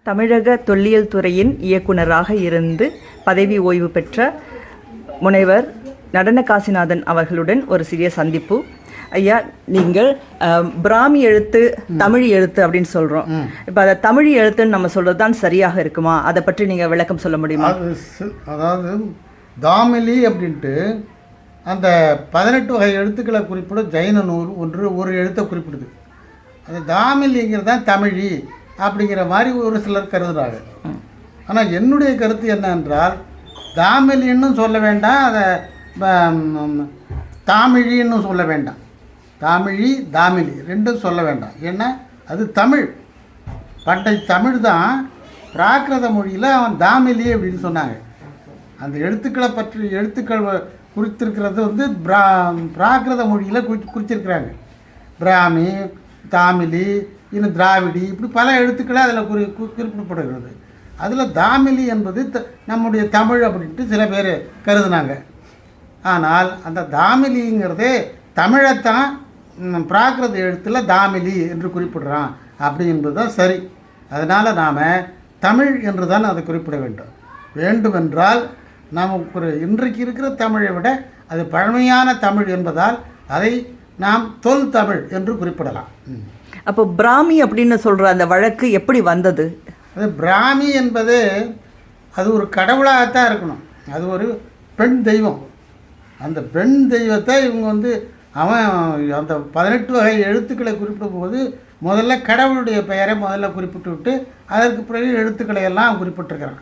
தமிழக தொல்லியல் துறையின் இயக்குனராக இருந்து பதவி ஓய்வு பெற்ற முனைவர் நடன காசிநாதன் அவர்களுடன் ஒரு சிறிய சந்திப்பு. ஐயா, நீங்கள் பிராமி எழுத்து தமிழ் எழுத்து அப்படின்னு சொல்கிறோம். இப்போ அதை தமிழ் எழுத்துன்னு நம்ம சொல்கிறது தான் சரியாக இருக்குமா? அதை பற்றி நீங்கள் விளக்கம் சொல்ல முடியுமா? அதாவது தாமிலி அப்படின்ட்டு அந்த 18 வகை எழுத்துக்களை குறிப்பிடும் ஜைன நூல் ஒரு எழுத்தை குறிப்பிடுது. அது தாமிலிங்கிறது தான் தமிழி அப்படிங்கிற மாதிரி ஒரு சிலர் கருதுகிறாங்க. ஆனால் என்னுடைய கருத்து என்னென்றால், தாமிலின்னு சொல்ல வேண்டாம், அதை தாமிழின்னு சொல்ல வேண்டாம். தாமிழி தாமிலி ரெண்டும் சொல்ல வேண்டாம். ஏன்னா அது தமிழ், பண்டை தமிழ் தான். பிராகிருத மொழியில் அவன் தாமிலி அப்படின்னு சொன்னாங்க. அந்த எழுத்துக்களை பற்றி எழுத்துக்கள் குறித்திருக்கிறது வந்து பிராகிருத மொழியில் குறிச்சிருக்கிறாங்க. பிராமி, தாமிலி, இன்னும் திராவிடி, இப்படி பல எழுத்துக்களை அதில் குறிப்பிடப்படுகிறது. அதில் தாமிலி என்பது நம்முடைய தமிழ் அப்படின்ட்டு சில பேர் கருதுனாங்க. ஆனால் அந்த தாமிலிங்கிறதே தமிழைத்தான் பிராகிருத எழுத்தில் தாமிலி என்று குறிப்பிடுறான் அப்படி என்பது தான் சரி. அதனால் நாம் தமிழ் என்று தான் அதை குறிப்பிட வேண்டுமென்றால் நமக்கு இன்றைக்கு இருக்கிற தமிழை விட அது பழமையான தமிழ் என்பதால் அதை நாம் தொல் தமிழ் என்று குறிப்பிடலாம். அப்போ பிராமி அப்படின்னு சொல்கிற அந்த வழக்கு எப்படி வந்தது? அது பிராமி என்பது அது ஒரு கடவுளாகத்தான் இருக்கணும். அது ஒரு பெண் தெய்வம். அந்த பெண் தெய்வத்தை இவங்க வந்து அவன் அந்த 18 வகை எழுத்துக்களை குறிப்பிடும் போது முதல்ல கடவுளுடைய பெயரை முதல்ல குறிப்பிட்டு விட்டு அதற்கு பிறகு எழுத்துக்களை எல்லாம் குறிப்பிட்டிருக்கிறான்.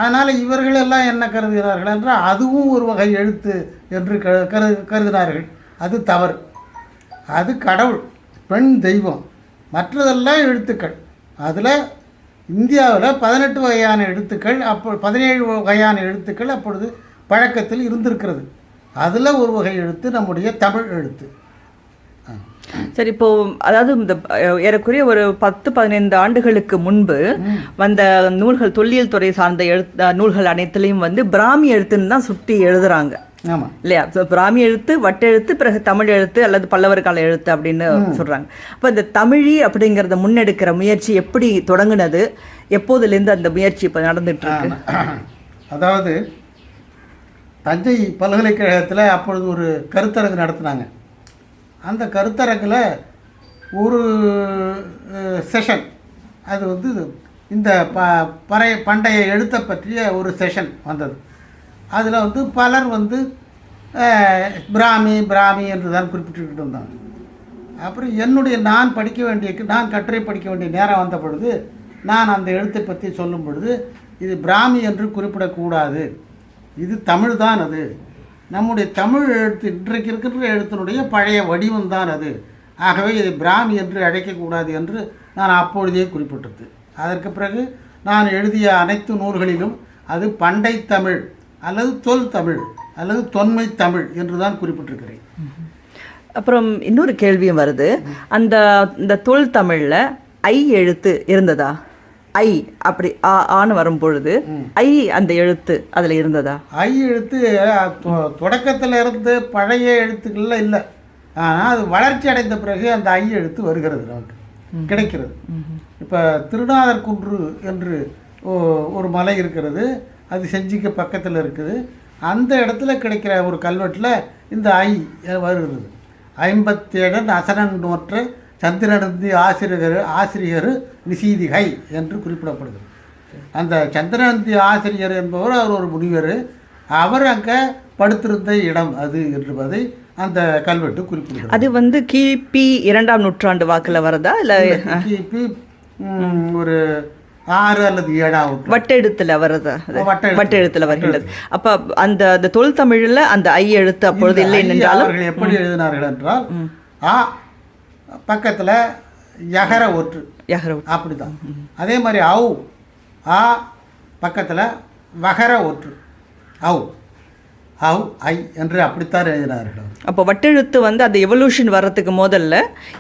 அதனால் இவர்களெல்லாம் என்ன கருதுகிறார்கள் என்றால் அதுவும் ஒரு வகை எழுத்து என்று கருதினார்கள். அது தவறு. அது கடவுள், பெண் தெய்வம், மற்றதெல்லாம் எழுத்துக்கள். அதில் இந்தியாவில் 18 வகையான எழுத்துக்கள், 17 வகையான எழுத்துக்கள் அப்பொழுது பழக்கத்தில் இருந்திருக்கிறது. அதில் ஒரு வகை எழுத்து நம்முடைய தமிழ் எழுத்து. சரி, இப்போது அதாவது இந்த ஏறக்குறைய ஒரு 10-15 ஆண்டுகளுக்கு முன்பு வந்த நூல்கள், தொல்லியல் துறை சார்ந்த நூல்கள் அனைத்துலேயும் வந்து பிராமி எழுத்துன்னு தான் சுட்டி எழுதுறாங்க. ஆமாம் இல்லையா? பிராமி எழுத்து, வட்டெழுத்து, பிறகு தமிழ் எழுத்து அல்லது பல்லவர் கால எழுத்து அப்படின்னு சொல்கிறாங்க. அப்போ இந்த தமிழி அப்படிங்கிறத முன்னெடுக்கிற முயற்சி எப்படி தொடங்குனது? எப்போதுலேருந்து அந்த முயற்சி இப்போ நடந்துட்டு இருக்கு? அதாவது தஞ்சை பல்கலைக்கழகத்தில் அப்பொழுது ஒரு கருத்தரங்கு நடத்தினாங்க. அந்த கருத்தரங்கில் ஒரு செஷன், அது வந்து இந்த பண்டைய எழுத்தை பற்றிய ஒரு செஷன் வந்தது. அதில் வந்து பலர் வந்து பிராமி பிராமி என்று தான் குறிப்பிட்டுக்கிட்டு இருந்தாங்க. அப்புறம் நான் கட்டுரை படிக்க வேண்டிய நேரம் வந்த பொழுது நான் அந்த எழுத்தை பற்றி சொல்லும் பொழுது, இது பிராமி என்று குறிப்பிடக்கூடாது, இது தமிழ் தான், அது நம்முடைய தமிழ் எழுத்து, இன்றைக்கு இருக்கின்ற எழுத்தினுடைய பழைய வடிவம் தான் அது, ஆகவே இதை பிராமி என்று அழைக்கக்கூடாது என்று நான் அப்பொழுதே குறிப்பிட்டது. அதற்கு பிறகு நான் எழுதிய அனைத்து நூல்களிலும் அது பண்டை தமிழ் அல்லது தொல் தமிழ் அல்லது தொன்மை தமிழ் என்று தான் குறிப்பிட்டிருக்கிறேன். அப்புறம் இன்னொரு கேள்வியும் வருது. இந்த தொல் தமிழில் ஐ எழுத்து இருந்ததா? ஐ அப்படி ஆன்னு வரும்பொழுது ஐ அந்த எழுத்து அதில் இருந்ததா? ஐ எழுத்து தொடக்கத்தில் இருந்து பழைய எழுத்துக்கள்ல இல்லை. ஆனால் அது வளர்ச்சி அடைந்த பிறகு அந்த ஐ எழுத்து வருகிறது, நமக்கு கிடைக்கிறது. இப்போ திருநாதர் குன்று என்று ஒரு மலை இருக்கிறது, அது செஞ்சிக்கு பக்கத்தில் இருக்குது. அந்த இடத்துல கிடைக்கிற ஒரு கல்வெட்டில் இந்த ஐ வருகிறது. 57 அசனன் நோற்ற சந்திரநந்தி ஆசிரியர் நிசீதிகை என்று குறிப்பிடப்படுகிறது. அந்த சந்திரநந்தி ஆசிரியர் என்பவர் அவர் ஒரு முனிவர். அவர் அங்கே படுத்திருந்த இடம் அது என்பதை அந்த கல்வெட்டு குறிப்பிடுகிறது. அது வந்து கிபி 2ஆம் நூற்றாண்டு வாக்கில் வரதா இல்லை கிபி ஒரு 6 அல்லது 7ஆம் வட்டெழுத்தில் வரதா? வட்டெழுத்தில் வருகிறது. அப்போ அந்த தொல் தமிழில் அந்த ஐ எழுத்து அப்பொழுது இல்லை என்றாலும் அவர்கள் எப்படி எழுதினார்கள் என்றால், ஆ பக்கத்தில் யகர ஒற்று அப்படி தான். அதே மாதிரி அவு, ஆ பக்கத்தில் வகர ஒற்று, அவு அவு ஐ என்று அப்படித்தான் எழுதினார்கள். அப்போ வட்டெழுத்து வந்து அந்த எவல்யூஷன் வர்றதுக்கு முதல்ல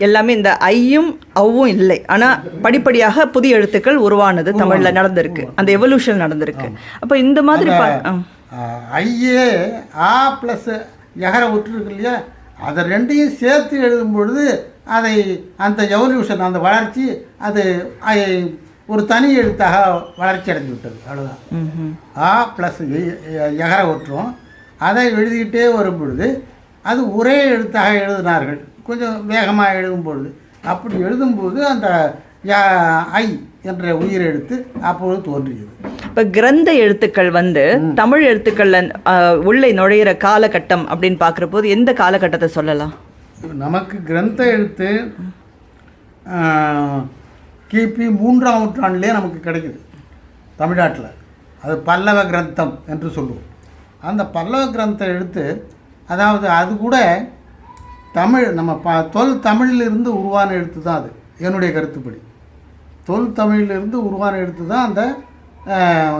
எல்லாமே இந்த ஐயும் அவ்வும் இல்லை, ஆனால் படிப்படியாக புதிய எழுத்துக்கள் உருவானது தமிழில் நடந்திருக்கு, அந்த எவல்யூஷன் நடந்திருக்கு. அப்போ இந்த மாதிரி ஐயே ஆ ப்ளஸ் யகர ஒற்று இருக்கு இல்லையா, அதை ரெண்டையும் சேர்த்து எழுதும் பொழுது அதை அந்த எவல்யூஷன், அந்த வளர்ச்சி, அது ஒரு தனி எழுத்தாக வளர்ச்சி அடைந்து விட்டது. அவ்வளோதான். ஆ ப்ளஸ் எகர ஒற்றுவோம் அதை எழுதிக்கிட்டே வரும் பொழுது அது ஒரே எழுத்தாக எழுதினார்கள். கொஞ்சம் வேகமாக எழுதும் பொழுது அப்படி எழுதும்போது அந்த ஐ என்ற உயிர் எழுத்து அப்பொழுது தோன்றியது. இப்போ கிரந்த எழுத்துக்கள் வந்து தமிழ் எழுத்துக்கள்ல உள்ளே நுழையிற காலகட்டம் அப்படின்னு பார்க்குற போது எந்த காலகட்டத்தை சொல்லலாம்? நமக்கு கிரந்த எழுத்து கிபி 3ஆம் நூற்றாண்டிலே நமக்கு கிடைக்குது தமிழ்நாட்டில். அது பல்லவ கிரந்தம் என்று சொல்லுவோம். அந்த பல்லவ கிரந்த எழுத்து அதாவது அது கூட தமிழ் நம்ம தொல் தமிழிலிருந்து உருவான எழுத்து தான். அது என்னுடைய கருத்துப்படி தொல் தமிழிலிருந்து உருவான எழுத்து தான் அந்த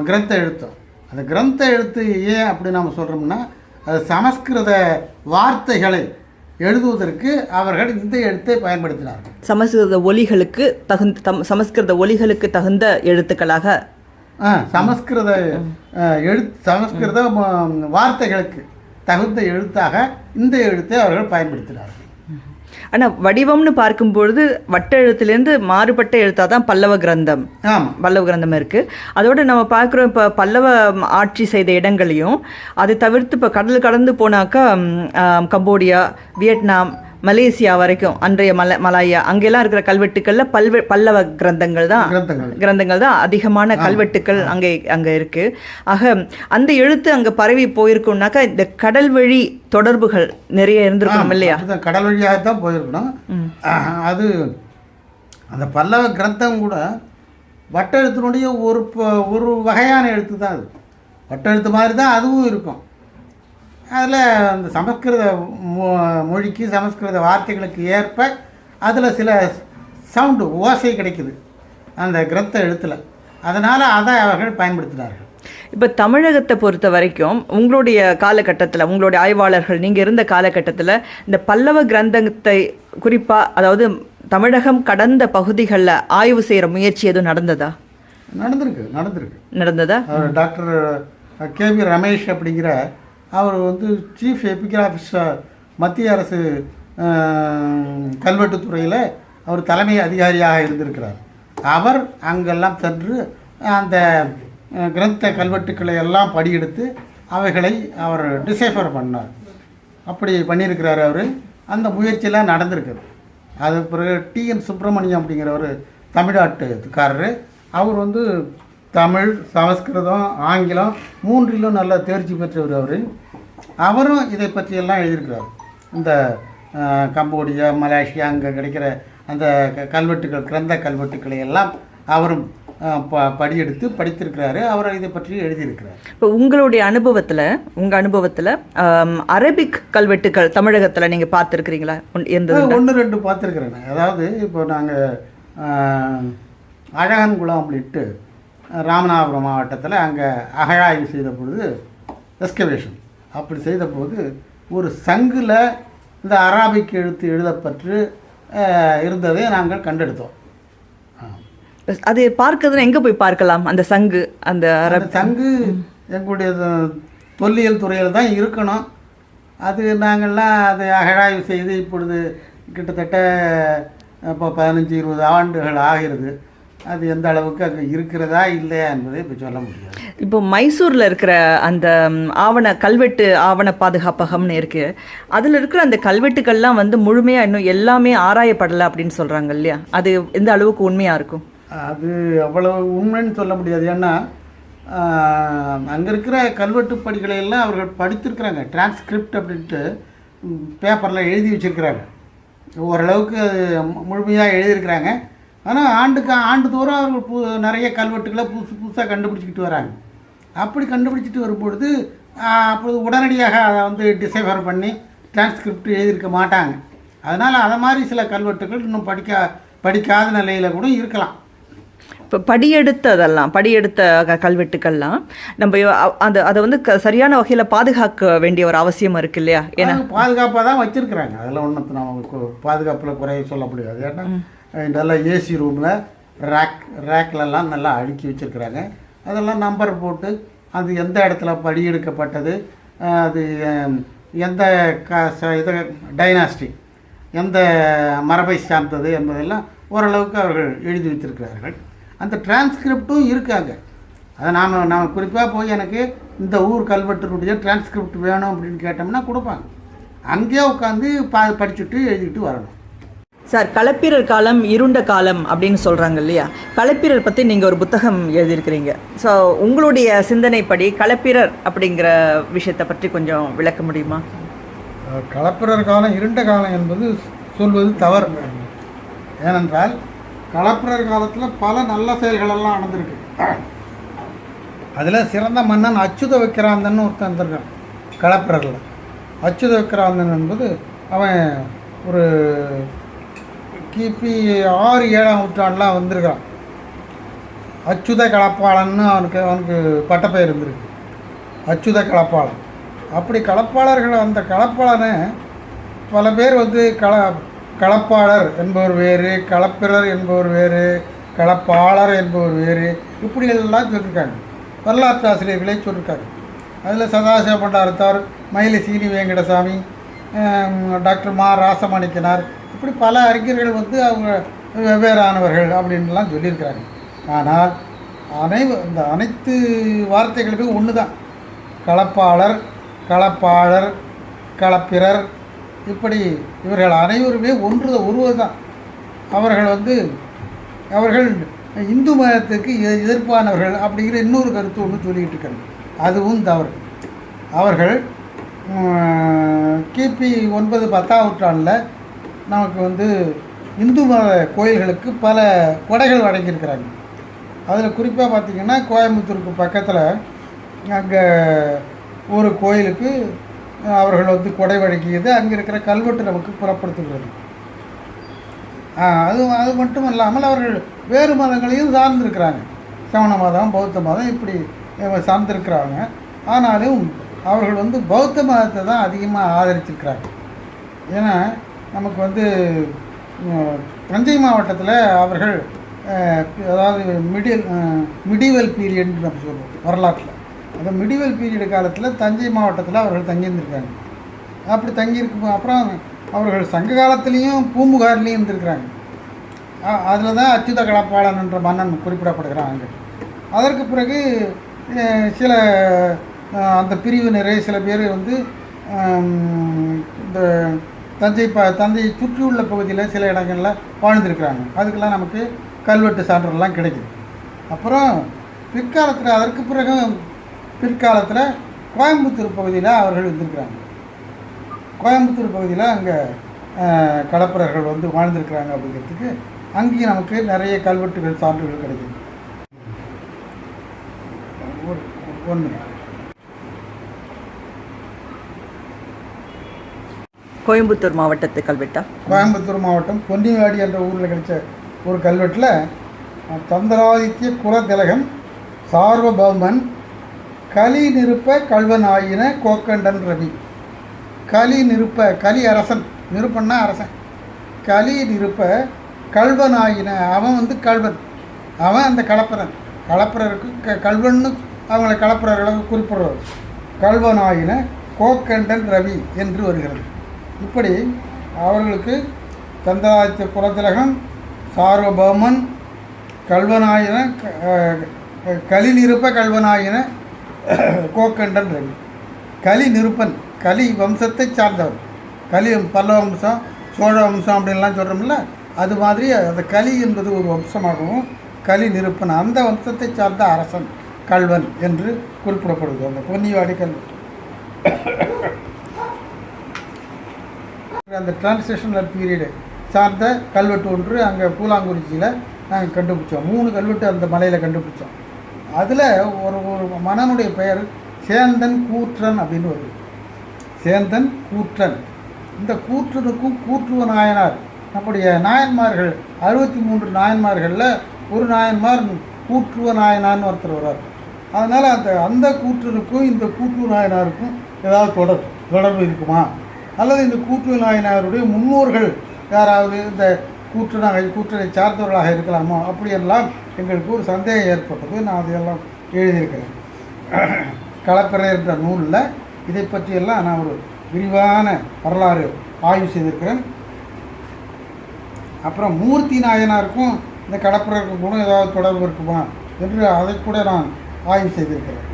கிரந்த எழுத்தம். அந்த கிரந்த எழுத்து ஏன் அப்படி நம்ம சொல்கிறோம்னா அது சமஸ்கிருத வார்த்தைகளை எழுதுவதற்கு அவர்கள் இந்த எழுத்தை பயன்படுத்தினார்கள். சமஸ்கிருத ஒலிகளுக்கு தகுந்த சமஸ்கிருத ஒலிகளுக்கு தகுந்த எழுத்துக்களாக சமஸ்கிருத சமஸ்கிருத வார்த்தைகளுக்கு தகுந்த எழுத்தாக இந்த எழுத்தை அவர்கள் பயன்படுத்தினார்கள். ஆனால் வடிவம்னு பார்க்கும்பொழுது வட்ட எழுத்துலேருந்து மாறுபட்ட எழுத்தாக தான் பல்லவ கிரந்தம். பல்லவ கிரந்தம் இருக்குது. அதோடு நம்ம பார்க்குறோம் இப்போ பல்லவ ஆட்சி செய்த இடங்களையும் அதை தவிர்த்து இப்போ கடல் கடந்து போனாக்கா கம்போடியா, வியட்நாம், மலேசியா வரைக்கும் அன்றைய மலாயா அங்கெல்லாம் இருக்கிற கல்வெட்டுக்களில் பல்லவ கிரந்தங்கள் தான் அதிகமான கல்வெட்டுக்கள் அங்கே இருக்குது. ஆக அந்த எழுத்து அங்கே பரவி போயிருக்கும்னாக்கா இந்த கடல் வழி தொடர்புகள் நிறைய இருந்திருக்கணும் இல்லையா? கடல் வழியாகத்தான் போயிருக்கணும். அது அந்த பல்லவ கிரந்தம் கூட வட்ட எழுத்தினுடைய ஒரு வகையான எழுத்து தான். அது வட்ட எழுத்து மாதிரி தான் அதுவும் இருக்கும். அதில் அந்த சமஸ்கிருத மொழிக்கு சமஸ்கிருத வார்த்தைகளுக்கு ஏற்ப அதில் சில சவுண்டு ஓசை கிடைக்குது அந்த கிரந்த எழுத்தில். அதனால் அதை அவர்கள் பயன்படுத்தினார்கள். இப்போ தமிழகத்தை பொறுத்த வரைக்கும் உங்களுடைய காலகட்டத்தில், உங்களுடைய ஆய்வாளர்கள் நீங்கள் இருந்த காலகட்டத்தில் இந்த பல்லவ கிரந்தத்தை குறிப்பாக அதாவது தமிழகம் கடந்த பகுதிகளில் ஆய்வு செய்கிற முயற்சி எதுவும் நடந்ததா? நடந்ததா? டாக்டர் கேவி ரமேஷ் அப்படிங்கிற அவர் வந்து சீஃப் எபிகிராஃபிஸ்டர் மத்திய அரசு கல்வெட்டுத்துறையில் அவர் தலைமை அதிகாரியாக இருந்திருக்கிறார். அவர் அங்கெல்லாம் சென்று அந்த கிரந்த கல்வெட்டுக்களை எல்லாம் படியெடுத்து அவைகளை அவர் டிசைஃபர் பண்ணார். அப்படி பண்ணியிருக்கிறார் அவர். அந்த முயற்சியெல்லாம் நடந்திருக்குது. அது பிறகு டிஎன் சுப்பிரமணியம் அப்படிங்கிற ஒரு தமிழ்நாட்டுக்காரர். அவர் வந்து தமிழ், சமஸ்கிருதம், ஆங்கிலம் 3லும் நல்ல தேர்ச்சி பெற்றவர். அவரும் இதை பற்றியெல்லாம் எழுதியிருக்கிறார். இந்த கம்போடியா, மலேசியா அங்கே கிடைக்கிற அந்த கல்வெட்டுக்கள், கிரந்த கல்வெட்டுக்களை எல்லாம் அவரும் படியெடுத்து படித்திருக்கிறாரு. அவர் இதை பற்றி எழுதியிருக்கிறார். இப்போ உங்களுடைய அனுபவத்தில் அரபிக் கல்வெட்டுக்கள் தமிழகத்தில் நீங்கள் பார்த்துருக்கிறீங்களா? 1-2 பார்த்துருக்குறேன். அதாவது இப்போ நாங்கள் அழகன்குளம் அப்படின்ட்டு ராமநாதபுரம் மாவட்டத்தில் அங்கே அகழாய்வு செய்த பொழுது எஸ்கவேஷன் அப்படி செய்த போது ஒரு சங்கில் இந்த அராபிக் எழுத்து எழுதப்பட்டு இருந்ததை நாங்கள் கண்டெடுத்தோம். அது பார்க்கறதுன்னு எங்கே போய் பார்க்கலாம்? அந்த சங்கு, அந்த சங்கு எங்களுடைய தொல்லியல் துறையில் தான் இருக்கணும். அது நாங்கள்லாம் அதை அகழாய்வு செய்து இப்பொழுது கிட்டத்தட்ட இப்போ 15-20 ஆண்டுகள் ஆகிறது. அது எந்த அளவுக்கு அங்கே இருக்கிறதா இல்லையா என்பதை இப்போ சொல்ல முடியாது. இப்போ மைசூரில் இருக்கிற அந்த கல்வெட்டு ஆவண பாதுகாப்பகம்னு இருக்குது. அதில் இருக்கிற அந்த கல்வெட்டுக்கள்லாம் வந்து முழுமையாக இன்னும் எல்லாமே ஆராயப்படலை அப்படின்னு சொல்கிறாங்க இல்லையா? அது எந்த அளவுக்கு உண்மையாக இருக்கும்? அது அவ்வளவு உண்மைன்னு சொல்ல முடியாது. ஏன்னா அங்கே இருக்கிற கல்வெட்டு படிகளை எல்லாம் அவர்கள் படித்திருக்கிறாங்க. டிரான்ஸ்கிரிப்ட் அப்படின்ட்டு பேப்பரில் எழுதி வச்சுருக்கிறாங்க. ஓரளவுக்கு முழுமையாக எழுதியிருக்கிறாங்க. ஆனால் ஆண்டுதோறும் அவர்கள் நிறைய கல்வெட்டுகளை புதுசாக கண்டுபிடிச்சிக்கிட்டு வராங்க. அப்படி கண்டுபிடிச்சிட்டு வரும்பொழுது அப்பொழுது உடனடியாக அதை வந்து டிசைஃபர் பண்ணி டிரான்ஸ்கிரிப்ட் எழுதியிருக்க மாட்டாங்க. அதனால் அதை மாதிரி சில கல்வெட்டுகள் இன்னும் படிக்காத நிலையில் கூட இருக்கலாம். இப்போ படியெடுத்த கல்வெட்டுக்கள்லாம் நம்ம அதை வந்து சரியான வகையில் பாதுகாக்க வேண்டிய ஒரு அவசியம் இருக்குது இல்லையா? ஏன்னா பாதுகாப்பாக தான் வச்சுருக்குறாங்க. அதெல்லாம் ஒன்றும் நம்ம பாதுகாப்பில் குறைய சொல்ல முடியாது. ஏன்னா நல்லா ஏசி ரூமில் ரேக்லெல்லாம் நல்லா அடுக்கி வச்சுருக்குறாங்க. அதெல்லாம் நம்பர் போட்டு அது எந்த இடத்துல படியெடுக்கப்பட்டது, அது எந்த இது டைனாஸ்டி, எந்த மரபை சார்ந்தது என்பதெல்லாம் ஓரளவுக்கு அவர்கள் எழுதி வைத்திருக்கிறார்கள். அந்த டிரான்ஸ்கிரிப்டும் இருக்காங்க. அதை நாம் குறிப்பாக போய் எனக்கு இந்த ஊர் கல்வெட்டினுடைய டிரான்ஸ்கிரிப்ட் வேணும் அப்படின்னு கேட்டோம்னா கொடுப்பாங்க. அங்கேயே உட்காந்து படிச்சுட்டு எழுதிட்டு வரணும். சார், களப்பிரர் காலம் இருண்ட காலம் அப்படின்னு சொல்கிறாங்க இல்லையா? களப்பிரர் பற்றி நீங்கள் ஒரு புத்தகம் எழுதியிருக்கிறீங்க. ஸோ உங்களுடைய சிந்தனைப்படி களப்பிரர் அப்படிங்கிற விஷயத்தை பற்றி கொஞ்சம் விளக்க முடியுமா? களப்பிரர் காலம் இருண்ட காலம் என்பது சொல்வது தவறு. ஏனென்றால் களப்பிரர் காலத்தில் பல நல்ல செயல்களெல்லாம் நடந்திருக்கு. அதில் சிறந்த மன்னன் அச்சுத விக்கிராந்தன் ஒருத்தன் இருந்திருக்கான் களப்பிரரில். அச்சுத விக்கிராந்தன் என்பது அவன் ஒரு கிபி 6-7ஆம் நூற்றாண்டெலாம் வந்திருக்கான். அச்சுத களப்பாளன்னு அவனுக்கு பட்டப்பெயர் இருந்திருக்கு, அச்சுத களப்பாளன். அப்படி களப்பாளர்கள், அந்த களப்பாளனை பல பேர் வந்து களப்பாளர் என்பவர் வேறு, களப்பிரர் என்பவர் வேறு, களப்பாளர் என்பவர் வேறு, இப்படியெல்லாம் சொல்லியிருக்காங்க. வரலாற்று ஆசிரியர்களே சொல்லியிருக்காங்க. அதில் சதாசிவ பண்டாரத்தார், மயிலை சீனி வெங்கடசாமி, டாக்டர் மா ராசமாணிக்கனார், இப்படி பல அறிஞர்கள் வந்து அவங்க வெவ்வேறானவர்கள் அப்படின்லாம் சொல்லியிருக்கிறாங்க. ஆனால் இந்த அனைத்து வார்த்தைகளுமே ஒன்று தான். களப்பாளர், களப்பாளர், களப்பிரர், இப்படி இவர்கள் அனைவருமே ஒருவர் தான். அவர்கள் இந்து மதத்துக்கு எதிர்ப்பானவர்கள் அப்படிங்கிற இன்னொரு கருத்து ஒன்று சொல்லிக்கிட்டு இருக்காங்க. அதுவும் தவறு. அவர்கள் கிபி 9-10ஆம் நூற்றாண்டில் நமக்கு வந்து இந்து மத கோயில்களுக்கு பல கொடைகள் வழங்கியிருக்கிறாங்க. அதில் குறிப்பாக பார்த்திங்கன்னா கோயம்புத்தூருக்கு பக்கத்தில் அங்கே ஒரு கோயிலுக்கு அவர்கள் வந்து கொடை வழங்கியது அங்கே இருக்கிற கல்வெட்டு நமக்கு புறப்படுத்துகிறது. அது மட்டும் இல்லாமல் அவர்கள் வேறு மதங்களையும் சார்ந்திருக்கிறாங்க. சமண மதம், பௌத்த மதம், இப்படி சார்ந்திருக்கிறாங்க. ஆனாலும் அவர்கள் வந்து பௌத்த மதத்தை தான் அதிகமாக ஆதரிச்சிருக்கிறாங்க. ஏன்னா நமக்கு வந்து தஞ்சை மாவட்டத்தில் அவர்கள் அதாவது மிடிவல் பீரியட்னு நம்ம சொல்லுவோம் வரலாற்றில். அந்த மிடிவல் பீரியடு காலத்தில் தஞ்சை மாவட்டத்தில் அவர்கள் தங்கியிருந்திருக்காங்க. அப்படி தங்கியிருக்கும் அப்புறம் அவர்கள் சங்க காலத்துலேயும் பூம்புகார்லேயும் இருந்திருக்கிறாங்க. அதில் தான் அச்சுத களப்பாளன் என்ற மன்னன் குறிப்பிடப்படுகிறாங்க. அதற்கு பிறகு சில அந்த பிரிவினரை சில பேர் வந்து இந்த தஞ்சை சுற்றியுள்ள பகுதியில் சில இடங்களில் வாழ்ந்துருக்கிறாங்க. அதுக்கெல்லாம் நமக்கு கல்வெட்டு சான்றுகள்லாம் கிடைக்குது. அப்புறம் பிற்காலத்தில் அதற்கு பிறகு பிற்காலத்தில் கோயம்புத்தூர் பகுதியில் அவர்கள் இருந்திருக்கிறாங்க. கோயம்புத்தூர் பகுதியில் அங்கே களப்பிரர்கள் வந்து வாழ்ந்திருக்கிறாங்க. அப்படிங்கிறதுக்கு அங்கேயும் நமக்கு நிறைய கல்வெட்டுகள் சான்றுகள் கிடைக்குது. ஒன்று கோயம்புத்தூர் மாவட்டத்து கல்வெட்டா? கோயம்புத்தூர் மாவட்டம் பொன்னிவாடி என்ற ஊரில் கிடைச்ச ஒரு கல்வெட்டில் தந்திராதித்ய குலதிலகன் சார்வபௌமன் கலி நிருப்ப கல்வன் ஆயின கோக்கண்டன் ரவி. கலி நிருப்ப, கலி அரசன், நிருப்பன்னா அரசன், கலி நிருப்ப கல்வன் ஆயின, அவன் வந்து கல்வன், அவன் அந்த களப்பிரன். களப்பிரருக்கு கல்வன்னு அவங்களை களப்பிரர்களை குறிப்பிடுறது. கல்வன் ஆயின கோக்கண்டன் ரவி என்று வருகிறது. இப்படி அவர்களுக்கு தந்திராதித்ய குலதிலகன், சார்வபௌமன், கல்வனாயின, கலி நிருப்ப கல்வனாயின கோக்கண்டன் ரவி. கலி நிருப்பன், கலி வம்சத்தை சார்ந்தவர். கலி பல்லவ வம்சம், சோழ வம்சம் அப்படின்லாம் சொல்கிறோம்ல, அது மாதிரி அந்த கலி என்பது ஒரு வம்சமாகவும், கலி நிருப்பன் அந்த வம்சத்தை சார்ந்த அரசன் கல்வன் என்று குறிப்பிடப்படுது அந்த பொன்னிவாடி கல்வெட்டு. அந்த டிரான்ஸ்லேஷனல் பீரியடு சார்ந்த கல்வெட்டு ஒன்று அங்கே பூலாங்குறிச்சியில் நாங்கள் கண்டுபிடிச்சோம். 3 கல்வெட்டு அந்த மலையில் கண்டுபிடிச்சோம். அதில் ஒரு மன்னனுடைய பெயர் சேந்தன் கூற்றன் அப்படின்னு வருது. சேந்தன் கூற்றன். இந்த கூற்றனுக்கும் கூற்றுவ நாயனார், நம்முடைய நாயன்மார்கள் 63 நாயன்மார்களில் ஒரு நாயன்மார் கூற்றுவ நாயனார்னு ஒருத்தர் வர்றார். அதனால் அந்த கூற்றனுக்கும் இந்த கூற்றுவ நாயனாருக்கும் ஏதாவது தொடர்பு இருக்குமா, அல்லது இந்த கூற்றுவ நாயனாருடைய முன்னோர்கள் யாராவது இந்த கூற்றனை சார்ந்தவர்களாக இருக்கலாமா, அப்படியெல்லாம் எங்களுக்கு ஒரு சந்தேகம் ஏற்பட்டது. நான் அதையெல்லாம் எழுதியிருக்கிறேன். களப்பிரர் என்ற நூலில் இதை பற்றியெல்லாம் நான் ஒரு விரிவான வரலாறு ஆய்வு செய்திருக்கிறேன். அப்புறம் மூர்த்தி நாயனாருக்கும் இந்த கடற்பரருக்கு கூட ஏதாவது தொடர்பு இருக்குமா என்று அதை கூட நான் ஆய்வு செய்திருக்கிறேன்.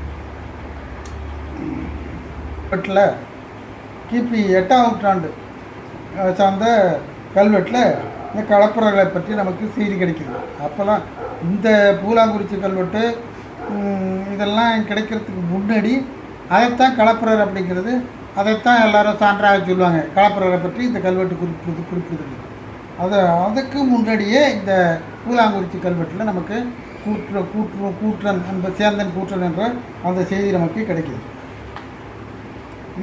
கல்வெட்டில் கிபி 8ஆம் நூற்றாண்டு சார்ந்த கல்வெட்டில் இந்த கடற்பரர்களை பற்றி நமக்கு செய்தி கிடைக்குது. அப்போல்லாம் இந்த பூலாங்குறிச்சி கல்வெட்டு இதெல்லாம் கிடைக்கிறதுக்கு முன்னாடி அதைத்தான் கடற்பரர் அப்படிங்கிறது, அதைத்தான் எல்லாரும் சான்றாக சொல்லுவாங்க. கடற்பரரை பற்றி இந்த கல்வெட்டு குறிப்பிடுது. அதுக்கு முன்னாடியே இந்த பூலாங்குறிச்சி கல்வெட்டில் நமக்கு கூற்றன் அந்த சேந்தன் கூற்றன் என்ற அந்த செய்தி நமக்கு கிடைக்கிது.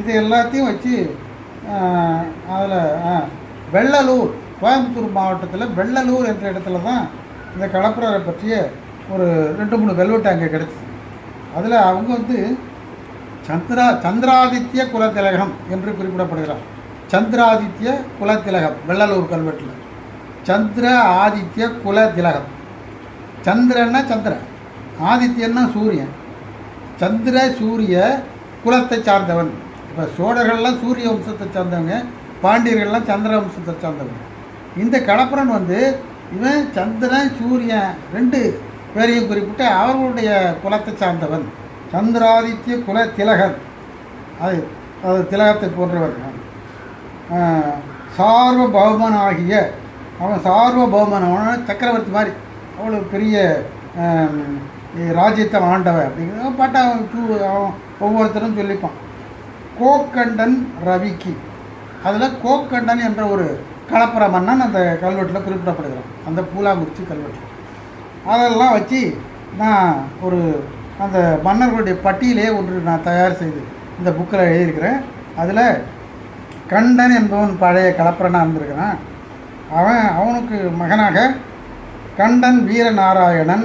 இது எல்லாத்தையும் வச்சு அதில் வெள்ளலூர், கோயம்புத்தூர் மாவட்டத்தில் வெள்ளலூர் என்ற இடத்துல தான் இந்த கடற்பரரை பற்றிய ஒரு 2-3 கல்வெட்டு அங்கே கிடச்சிது. அதில் அவங்க வந்து சந்திராதித்ய குலத்திலகம் என்று குறிப்பிடப்படுகிறார். சந்திராதித்ய குலத்திலகம் வெள்ளலூர் கல்வெட்டில் சந்திர ஆதித்ய குலத்திலகம். சந்திரன்னா சந்திரன், ஆதித்யன்னா சூரியன். சந்திர சூரிய குலத்தை சார்ந்தவன். இப்போ சோழர்கள்லாம் சூரிய வம்சத்தை சார்ந்தவங்க, பாண்டியர்கள்லாம் சந்திர வம்சத்தை சார்ந்தவங்க. இந்த கடப்பரன் வந்து இவன் சந்திரன் சூரியன் 2 பேரையும் குறிப்பிட்டு அவர்களுடைய குலத்தை சார்ந்தவன். சந்திராதித்ய குல திலகன், அது திலகத்தை போன்றவர். சார்வபௌமன் ஆகிய அவன் சார்வபௌமன், அவன சக்கரவர்த்தி மாதிரி அவ்வளோ பெரிய ராஜ்யத்தை ஆண்டவன் அப்படிங்கிறத பாட்டா அவன் ஒவ்வொருத்தரும் சொல்லிப்பான். கோக்கண்டன் ரவிக்கு, அதில் கோக்கண்டன் என்ற ஒரு கலப்பர மன்னன் அந்த கல்வெட்டில் குறிப்பிடப்படுகிறான், அந்த பூலாங்குறிச்சி கல்வெட்டில். அதெல்லாம் வச்சு நான் ஒரு அந்த மன்னர்களுடைய பட்டியலே ஒன்று நான் தயார் செய்து இந்த புக்கில் எழுதியிருக்கிறேன். அதில் கண்டன் என்பவன் பழைய கலப்பரனாக இருந்திருக்கிறான். அவனுக்கு மகனாக கண்டன் வீரநாராயணன்,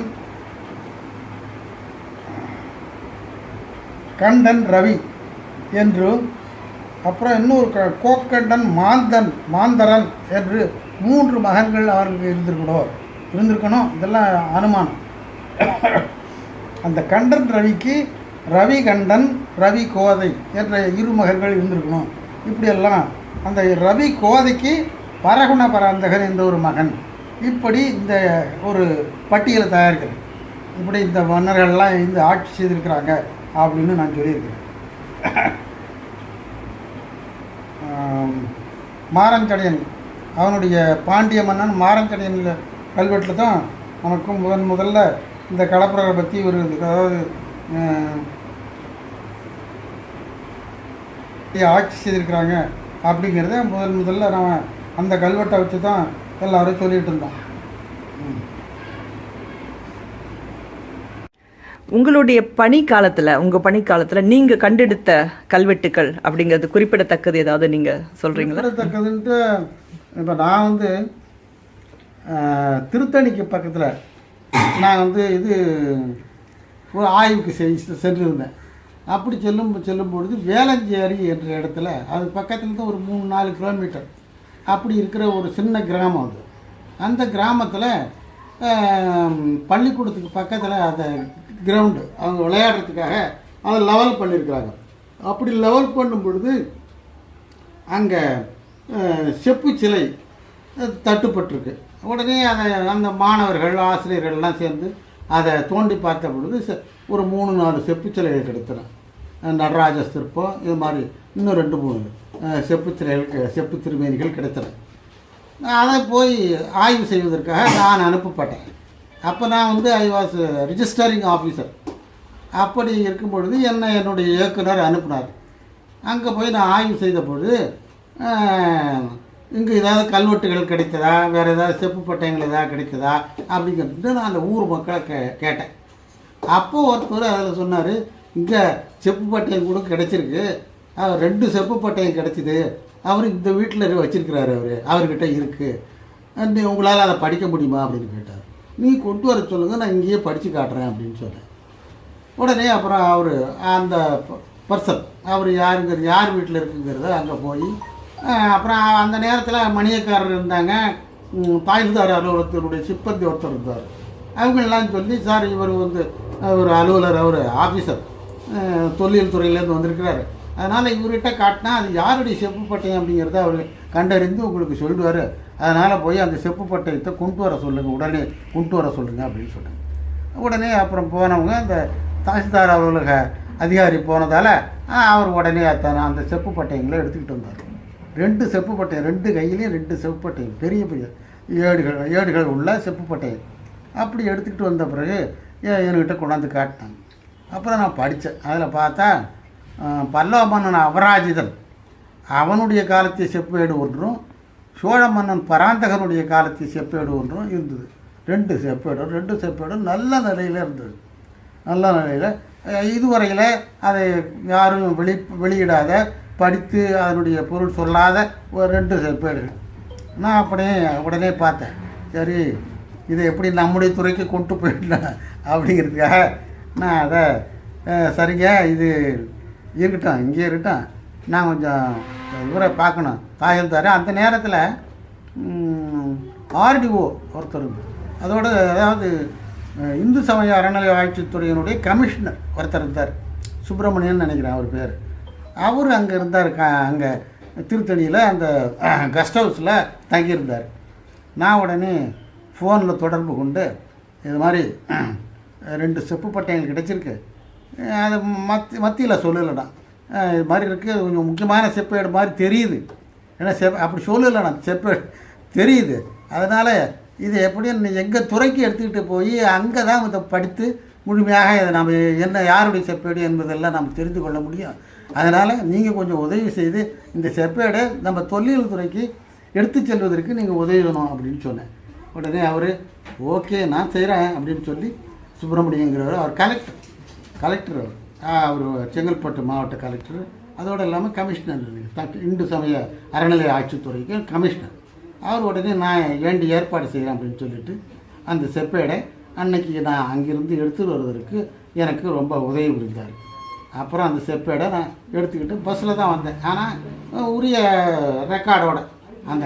கண்டன் ரவி என்றும், அப்புறம் இன்னொரு கோக்கண்டன் மாந்தரன் என்று 3 மகன்கள் அவர்களுக்கு இருந்திருக்கணும். இதெல்லாம் அனுமானம். அந்த கண்டன் ரவிக்கு ரவி கண்டன், ரவி கோதை என்ற 2 மகன்கள் இருந்திருக்கணும். இப்படியெல்லாம் அந்த ரவி கோதைக்கு பரகுண பராந்தகன் என்ற ஒரு மகன். இப்படி இந்த ஒரு பட்டியலை தயாரிக்கிறேன். இப்படி இந்த மன்னர்கள்லாம் இந்த ஆட்சி செய்திருக்கிறாங்க அப்படின்னு நான் சொல்லியிருக்கிறேன். மாரஞ்சடையன், அவனுடைய பாண்டிய மன்னன் மாரஞ்சடையன் கல்வெட்டில் தான் நமக்கு முதல்ல இந்த கடற்பரரை பற்றி ஒரு, அதாவது ஆட்சி செய்திருக்கிறாங்க அப்படிங்கிறத முதல்ல நம்ம அந்த கல்வெட்டை வச்சு தான் எல்லாரும் சொல்லிகிட்டு இருந்தோம். உங்களுடைய உங்கள் பணிக்காலத்தில் நீங்கள் கண்டெடுத்த கல்வெட்டுக்கள் அப்படிங்கிறது குறிப்பிடத்தக்கது ஏதாவது நீங்கள் சொல்கிறீங்களா? குறிப்பிடத்தக்கதுன்ட்டு இப்போ நான் வந்து திருத்தணிக்கு பக்கத்தில் நான் வந்து ஒரு ஆய்வுக்கு சென்றிருந்தேன். அப்படி செல்லும் பொழுது வேளஞ்சேரி என்ற இடத்துல, அது பக்கத்தில் தான் ஒரு 3-4 கிலோமீட்டர் அப்படி இருக்கிற ஒரு சின்ன கிராமம். அது அந்த கிராமத்தில் பள்ளிக்கூடத்துக்கு பக்கத்தில் அந்த கிரவுண்டு அவங்க விளையாடுறதுக்காக அதை லெவல் பண்ணியிருக்கிறாங்க. அப்படி லெவல் பண்ணும் பொழுது அங்கே செப்பு சிலை தட்டுப்பட்டிருக்கு. உடனே அதை அந்த மாணவர்கள் ஆசிரியர்கள்லாம் சேர்ந்து அதை தோண்டி பார்த்த பொழுது ஒரு 3-4 செப்பு சிலைகள் கிடைத்தன. நடராஜ சிற்பம், இது மாதிரி இன்னும் 2-3 செப்பு சிலைகள், செப்பு திருமேனிகள் கிடைத்தன. அதை போய் ஆய்வு செய்வதற்காக நான் அனுப்பப்பட்டேன். அப்போ நான் வந்து ஐ வாஸ் ரிஜிஸ்டரிங் ஆஃபீஸர். அப்படி இருக்கும் பொழுது என்னுடைய இயக்குனர் அனுப்பினார். அங்கே போய் நான் ஆய்வு செய்த பொழுது இங்கே ஏதாவது கல்வெட்டுகள் கிடைத்ததா, வேறு ஏதாவது செப்பு பட்டயங்கள் ஏதாவது கிடைத்ததா அப்படிங்கிறது நான் அந்த ஊர் மக்களை கேட்டேன். அப்போ ஒருத்தர் அதில் சொன்னார், இங்கே செப்பு பட்டயம் கூட கிடச்சிருக்கு, 2 செப்பு பட்டயம் கிடச்சிது, அவர் இந்த வீட்டில் வச்சுருக்கிறாரு, அவர்கிட்ட இருக்குது, உங்களால் அதை படிக்க முடியுமா அப்படின்னு கேட்டார். நீ கொண்டு வர சொல்லுங்கள், நான் இங்கேயே படித்து காட்டுறேன் அப்படின்னு சொன்னேன். உடனே அப்புறம் அவர் அந்த பர்சன் அவர் யார் வீட்டில் இருக்குங்கிறத அங்கே போய், அப்புறம் அந்த நேரத்தில் மணியக்காரர் இருந்தாங்க, தாய்தார் அலுவலகத்தினுடைய சிப்பந்தி ஒருத்தர் இருந்தார். அவங்களெல்லாம் சொல்லி, சார் இவர் வந்து ஒரு அலுவலர், அவர் ஆஃபீஸர், தொல்லியல் துறையிலேருந்து வந்திருக்கிறார், அதனால் இவர்கிட்ட காட்டினா அது யாருடைய செப்பு பட்டயம் அப்படிங்கிறத அவர் கண்டறிந்து உங்களுக்கு சொல்லுவார். அதனால் போய் அந்த செப்பு பட்டயத்தை கொண்டு வர சொல்லுங்கள், உடனே கொண்டு வர சொல்லுங்கள் அப்படின்னு சொன்னாங்க. உடனே அப்புறம் போனவங்க அந்த தாசில்தார் அலுவலக அதிகாரி போனதால் அவர் உடனே அந்த செப்பு பட்டயங்களை எடுத்துக்கிட்டு வந்தார். 2 செப்பு பட்டயம், 2 கையிலையும் 2 செப்பு பட்டயம், பெரிய பெரிய ஏடுகள் உள்ள செப்பு பட்டயம். அப்படி எடுத்துக்கிட்டு வந்த பிறகு என்கிட்ட கொண்டாந்து காட்டினாங்க. அப்புறம் நான் படித்தேன். அதில் பார்த்தா பல்லவ மன்னன் அபராஜிதன் அவனுடைய காலத்திய செப்பேடு ஒன்றும் சோழ மன்னன் பராந்தகனுடைய காலத்திய செப்பேடு ஒன்றும் இருந்தது. 2 செப்பேடும் நல்ல நிலையில் இருந்தது. நல்ல நிலையில் இதுவரையில் அதை யாரும் வெளியிடாத, படித்து அதனுடைய பொருள் சொல்லாத ஒரு 2 செப்பேடுகள். நான் அப்படியே உடனே பார்த்தேன், சரி இதை எப்படி நம்முடைய துறைக்கு கொண்டு போயிடலாம் அப்படிங்கிறதுக்காக நான் அதை சரிங்க இது இருக்கட்டும், இங்கே இருக்கட்டும், நான் கொஞ்சம் இவரை பார்க்கணும் தாசில்தார். அந்த நேரத்தில் ஆர்டிஓ ஒருத்தர் அதோட அதாவது இந்து சமய அறநிலை ஆட்சித்துறையினுடைய கமிஷனர் ஒருத்தர் இருந்தார், சுப்பிரமணியன் நினைக்கிறேன் அவர் பேர். அவர் அங்கே இருந்தார், அங்கே திருத்தணியில் அந்த கெஸ்ட் ஹவுஸில் தங்கியிருந்தார். நான் உடனே ஃபோனில் தொடர்பு கொண்டு இது மாதிரி 2 செப்பு பட்டயங்கள் கிடச்சிருக்கு, அது மத்தியில் சொல்லலைண்ணா, இது மாதிரி இருக்குது, கொஞ்சம் முக்கியமான செப்பேடு மாதிரி தெரியுது, ஏன்னா அப்படி சொல்லலைண்ணா, செப்பேடு தெரியுது, அதனால் இது எப்படி எங்கள் துறைக்கு எடுத்துக்கிட்டு போய் அங்கே தான் இதை படித்து முழுமையாக இதை நம்ம என்ன யாருடைய செப்பேடு என்பதெல்லாம் நம்ம தெரிந்து கொள்ள முடியும். அதனால் நீங்கள் கொஞ்சம் உதவி செய்து இந்த செப்பேடை நம்ம தொல்லியல் துறைக்கு எடுத்து செல்வதற்கு நீங்கள் உதவணும் அப்படின்னு சொன்னேன். உடனே அவர் ஓகே நான் செய்கிறேன் அப்படின்னு சொல்லி சுப்பிரமணியங்கிறவர், அவர் கலெக்டர் அவர் செங்கல்பட்டு மாவட்ட கலெக்டர், அதோடு இல்லாமல் கமிஷனர் இந்து சமய அறநிலை ஆட்சித்துறைக்கு கமிஷனர். அவர் உடனே நான் வேண்டிய ஏற்பாடு செய்கிறேன் அப்படின்னு சொல்லிட்டு அந்த செப்பேடை அன்னைக்கு நான் அங்கிருந்து எடுத்துகிட்டு வருவதற்கு எனக்கு ரொம்ப உதவி புரிந்தார். அப்புறம் அந்த செப்பேடை நான் எடுத்துக்கிட்டு பஸ்ஸில் தான் வந்தேன். ஆனால் உரிய ரெக்கார்டோட அந்த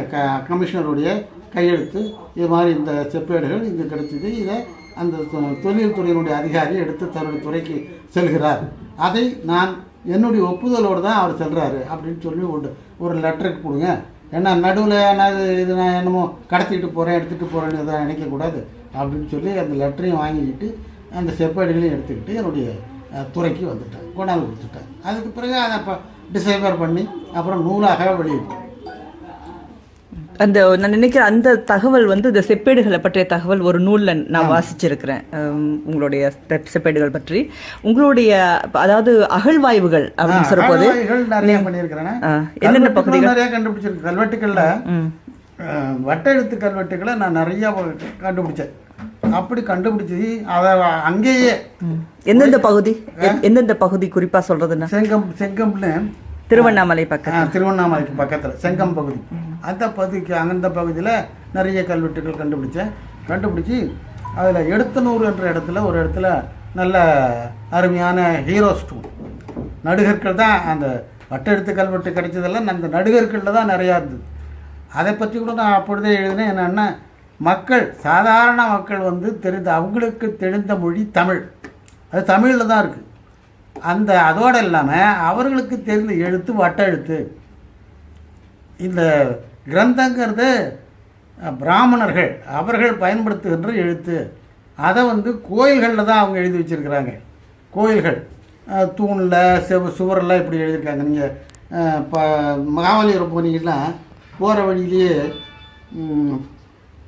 கமிஷனருடைய கையெழுத்து, இது மாதிரி இந்த செப்பேடுகள் இங்கே கிடைச்சிது, இதை அந்த தொழில் துறையினுடைய அதிகாரி எடுத்து தன்னுடைய துறைக்கு செல்கிறார், அதை நான் என்னுடைய ஒப்புதலோடு தான் அவர் செல்கிறாரு அப்படின்னு சொல்லி ஒரு லெட்டருக்கு கொடுங்க. ஏன்னா நடுவில் இது நான் என்னமோ கடத்திக்கிட்டு போகிறேன் எடுத்துகிட்டு போகிறேன்னு எதாவது நினைக்கக்கூடாது அப்படின்னு சொல்லி அந்த லெட்டரையும் வாங்கிக்கிட்டு அந்த செப்பேடுகளையும் எடுத்துக்கிட்டு என்னுடைய துறைக்கு வந்துட்டேன், கொண்டாந்து கொடுத்துட்டேன். அதுக்கு பிறகு அதை இப்போ டிசைபர் பண்ணி அப்புறம் நூலாக வெளியிட்டேன். அந்த நான் நினைக்கிறேன் அந்த தகவல் இந்த செப்பேடுகளை பற்றிய தகவல் ஒரு நூலில் நான் வாசிச்சிருக்கிறேன். உங்களுடைய செப்பேடுகள் பற்றி உங்களுடைய அதாவது அகழ்வாய்வுகள் அப்படின்னு சொல்லும்போது நிறைய பண்ணியிருக்கிறேன். என்னென்ன பகுதிகள் நிறைய கண்டுபிடிச்சிருக்கேன். கல்வெட்டுகளில் வட்டெழுத்து கல்வெட்டுகளை நான் நிறைய கண்டுபிடிச்சேன். அப்படி கண்டுபிடிச்சி அதை அங்கேயே எந்தெந்த பகுதி குறிப்பாக சொல்றதுன்னா செங்கம்னு திருவண்ணாமலைக்கு பக்கத்தில் செங்கம் பகுதி, அந்த பகுதியில் நிறைய கல்வெட்டுகள் கண்டுபிடிச்சி அதில் எடுத்தனூர் என்ற இடத்துல ஒரு இடத்துல நல்ல அருமையான ஹீரோ ஸ்டோன் நடுகற்கள் தான், அந்த வட்டெழுத்து கல்வெட்டு கிடைச்சதெல்லாம் அந்த நடுகற்களில் தான் நிறையா இருந்தது. அதை பற்றி கூட நான் அப்பொழுதே எழுதினேன். என்னென்னா சாதாரண மக்கள் அவங்களுக்கு தெரிந்த மொழி தமிழ், அது தமிழில் தான் இருக்குது. அதோடு இல்லாமல் அவர்களுக்கு தெரிந்த எழுத்து வட்டெழுத்து. இந்த கிரந்தங்கிறது பிராமணர்கள் அவர்கள் பயன்படுத்துகின்ற எழுத்து. அதை கோயில்களில் தான் அவங்க எழுதி வச்சுருக்கிறாங்க. கோயில்கள் தூணில் சுவரெல்லாம் இப்படி எழுதியிருக்காங்க. நீங்கள் இப்போ மகாபலிபுரம் போனீங்கன்னா போகிற வழியிலேயே